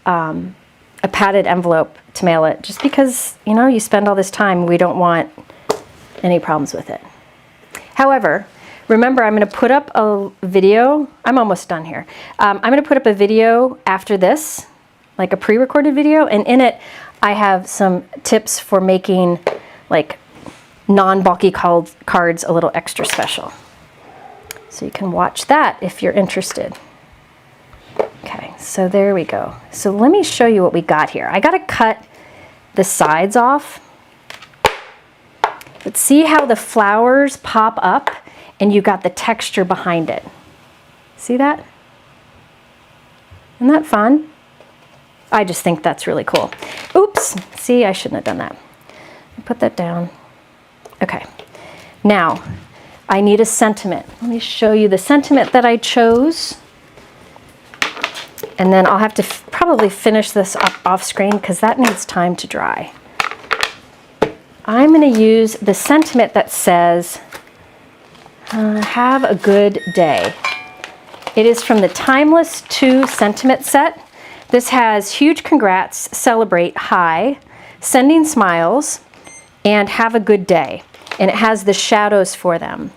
a padded envelope to mail it, just because, you know, you spend all this time, we don't want any problems with it. However, remember, I'm going to put up a video. I'm almost done here. I'm going to put up a video after this, like a pre-recorded video, and in it, I have some tips for making like non-bulky cards a little extra special. So you can watch that if you're interested. Okay, so there we go. So let me show you what we got here. I got to cut the sides off. But see how the flowers pop up and you got the texture behind it. See that? Isn't that fun? I just think that's really cool. Oops, see, I shouldn't have done that. Put that down. Okay, now I need a sentiment. Let me show you the sentiment that I chose. And then I'll have to probably finish this up off screen because that needs time to dry. I'm going to use the sentiment that says, have a good day. It is from the Timeless 2 sentiment set. This has huge congrats, celebrate, hi, sending smiles, and have a good day. And it has the shadows for them.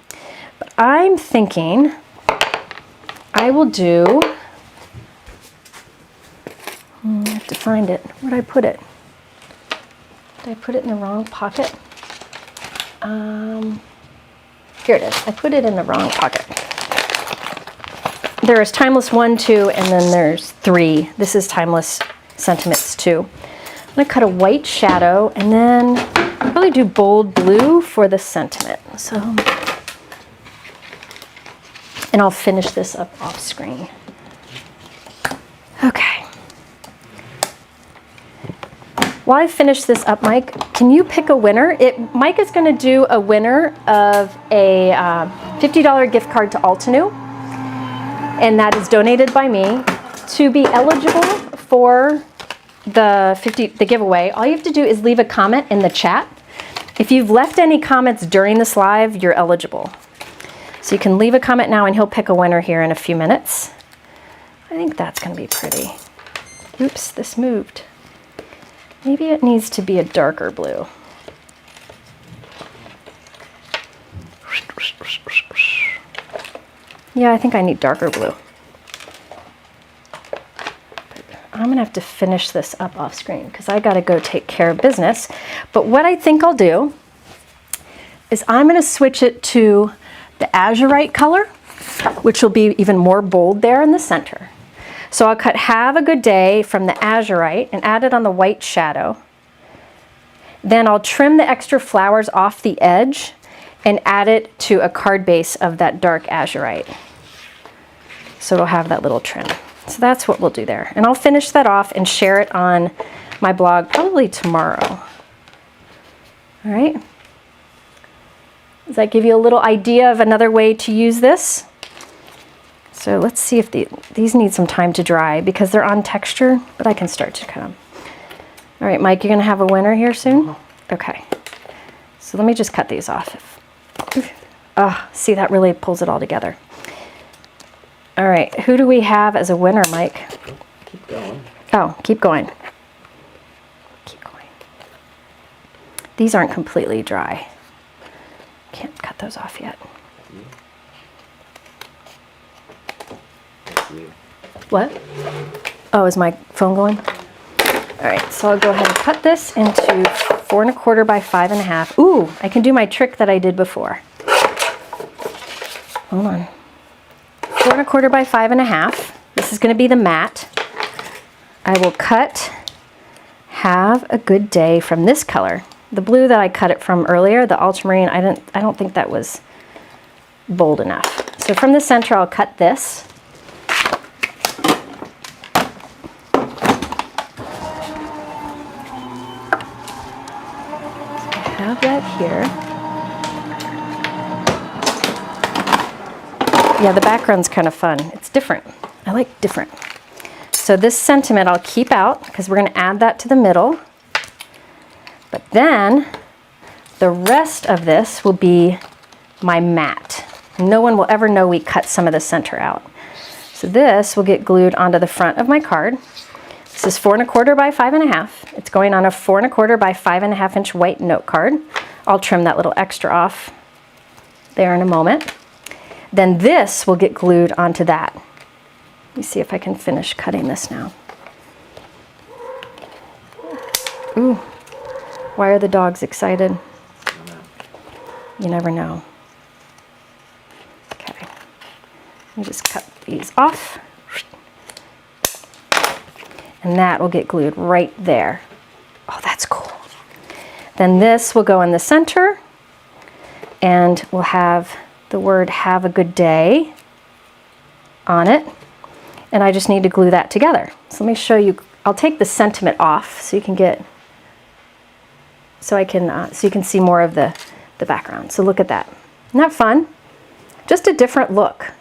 But I'm thinking I will do, I have to find it. Where did I put it? Did I put it in the wrong pocket? Here it is. I put it in the wrong pocket. There is Timeless 1, 2, and then there's 3. This is Timeless Sentiments 2. I'm going to cut a white shadow and then I'll probably do bold blue for the sentiment. So, and I'll finish this up off screen. While I finish this up, Mike, can you pick a winner? Mike is going to do a winner of a $50 gift card to Altenew, and that is donated by me. To be eligible for the giveaway, all you have to do is leave a comment in the chat. If you've left any comments during this live, you're eligible. So you can leave a comment now and he'll pick a winner here in a few minutes. I think that's going to be pretty. Oops, this moved. Maybe it needs to be a darker blue. Yeah, I think I need darker blue. I'm going to have to finish this up off screen because I got to go take care of business. But what I think I'll do is I'm going to switch it to the azurite color, which will be even more bold there in the center. So I'll cut Have a Good Day from the azurite and add it on the white shadow. Then I'll trim the extra flowers off the edge and add it to a card base of that dark azurite. So it'll have that little trim. So that's what we'll do there. And I'll finish that off and share it on my blog probably tomorrow. All right. Does that give you a little idea of another way to use this? So let's see if these need some time to dry because they're on texture, but I can start to cut them. All right, Mike, you're going to have a winner here soon? Okay. So let me just cut these off. See, that really pulls it all together. All right, who do we have as a winner, Mike?
Keep going.
Oh, keep going. Keep going. These aren't completely dry. Can't cut those off yet. What? Oh, is my phone going? All right, so I'll go ahead and cut this into 4 1/4 by 5 1/2. Ooh, I can do my trick that I did before. Hold on. 4 1/4 by 5 1/2. This is going to be the matte. I will cut Have a Good Day from this color. The blue that I cut it from earlier, the ultramarine, I don't think that was bold enough. So from the center, I'll cut this. Have that here. Yeah, the background's kind of fun. It's different. I like different. So this sentiment I'll keep out because we're going to add that to the middle. But then the rest of this will be my matte. No one will ever know we cut some of the center out. So this will get glued onto the front of my card. This is 4 1/4 by 5 1/2. It's going on a 4 1/4 by 5 1/2 inch white note card. I'll trim that little extra off there in a moment. Then this will get glued onto that. Let me see if I can finish cutting this now. Ooh, why are the dogs excited? You never know. Okay, let me just cut these off. And that will get glued right there. Oh, that's cool. Then this will go in the center and we'll have the word Have a Good Day on it. And I just need to glue that together. So let me show you. I'll take the sentiment off so you can get, so you can see more of the background. So look at that. Isn't that fun? Just a different look.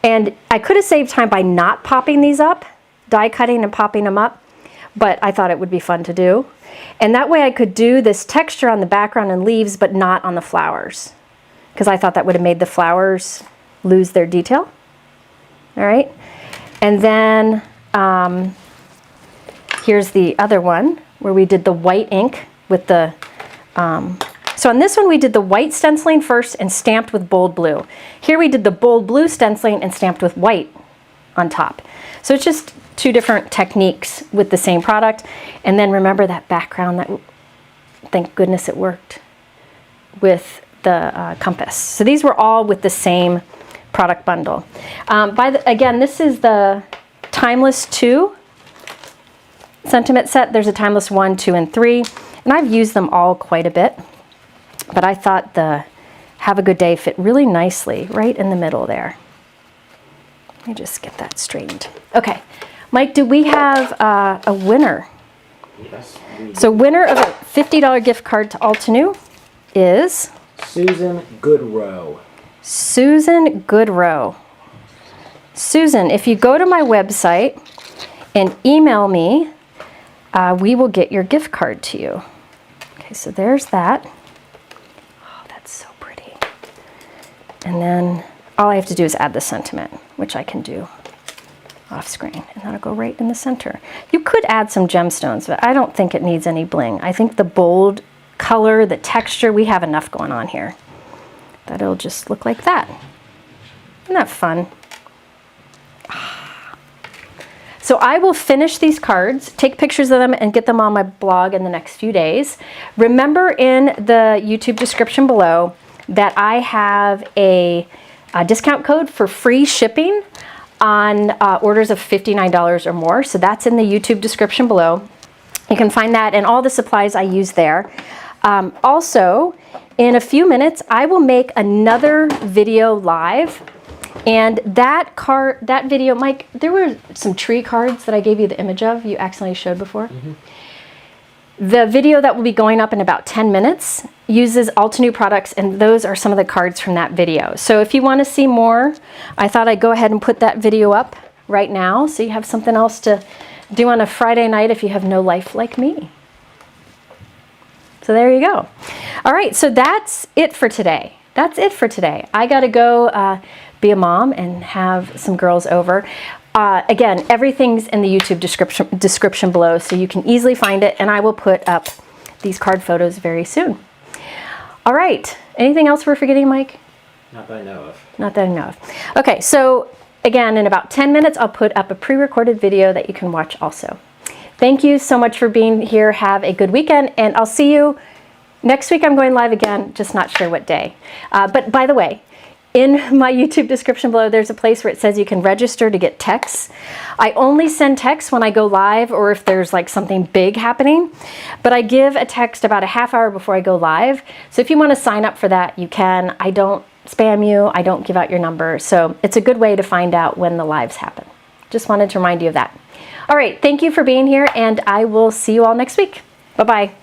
And I could have saved time by not popping these up, die cutting and popping them up, but I thought it would be fun to do. And that way I could do this texture on the background and leaves, but not on the flowers, because I thought that would have made the flowers lose their detail. All right. And then here's the other one where we did the white ink with the, so on this one we did the white stenciling first and stamped with bold blue. Here we did the bold blue stenciling and stamped with white on top. So it's just two different techniques with the same product. And then remember that background, that, thank goodness it worked with the compass. So these were all with the same product bundle. Again, this is the Timeless 2 sentiment set. There's a Timeless 1, 2, and 3. And I've used them all quite a bit. But I thought the Have a Good Day fit really nicely right in the middle there. Let me just get that straightened. Okay, Mike, do we have a winner
Yes.
So winner of a $50 gift card to Altenew is
Susan Goodrow.
Susan Goodrow. Susan, if you go to my website and email me, we will get your gift card to you. Okay, so there's that. Oh, that's so pretty. And then all I have to do is add the sentiment, which I can do off screen, and that'll go right in the center. You could add some gemstones, but I don't think it needs any bling. I think the bold color, the texture, we have enough going on here. That it'll just look like that. Isn't that fun? So I will finish these cards, take pictures of them, and get them on my blog in the next few days. Remember in the YouTube description below that I have a discount code for free shipping on orders of $59 or more. So that's in the YouTube description below. You can find that and all the supplies I use there. Also, in a few minutes, I will make another video live. And that video, Mike, there were some tree cards that I gave you the image of, you accidentally showed before. Mm-hmm. The video that will be going up in about 10 minutes uses Altenew products, and those are some of the cards from that video. So if you want to see more, I thought I'd go ahead and put that video up right now so you have something else to do on a Friday night if you have no life like me. So there you go. All right, so that's it for today. That's it for today. I got to go be a mom and have some girls over. Again, everything's in the YouTube description below, so you can easily find it, and I will put up these card photos very soon. All right, anything else we're forgetting, Mike?
Not that I know of.
Not that I know of. Okay, so again, in about 10 minutes, I'll put up a pre-recorded video that you can watch also. Thank you so much for being here. Have a good weekend, and I'll see you next week. I'm going live again, just not sure what day. But by the way, in my YouTube description below, there's a place where it says you can register to get texts. I only send texts when I go live or if there's like something big happening, but I give a text about a half hour before I go live. So if you want to sign up for that, you can. I don't spam you. I don't give out your number. So it's a good way to find out when the lives happen. Just wanted to remind you of that. All right, thank you for being here, and I will see you all next week. Bye-bye.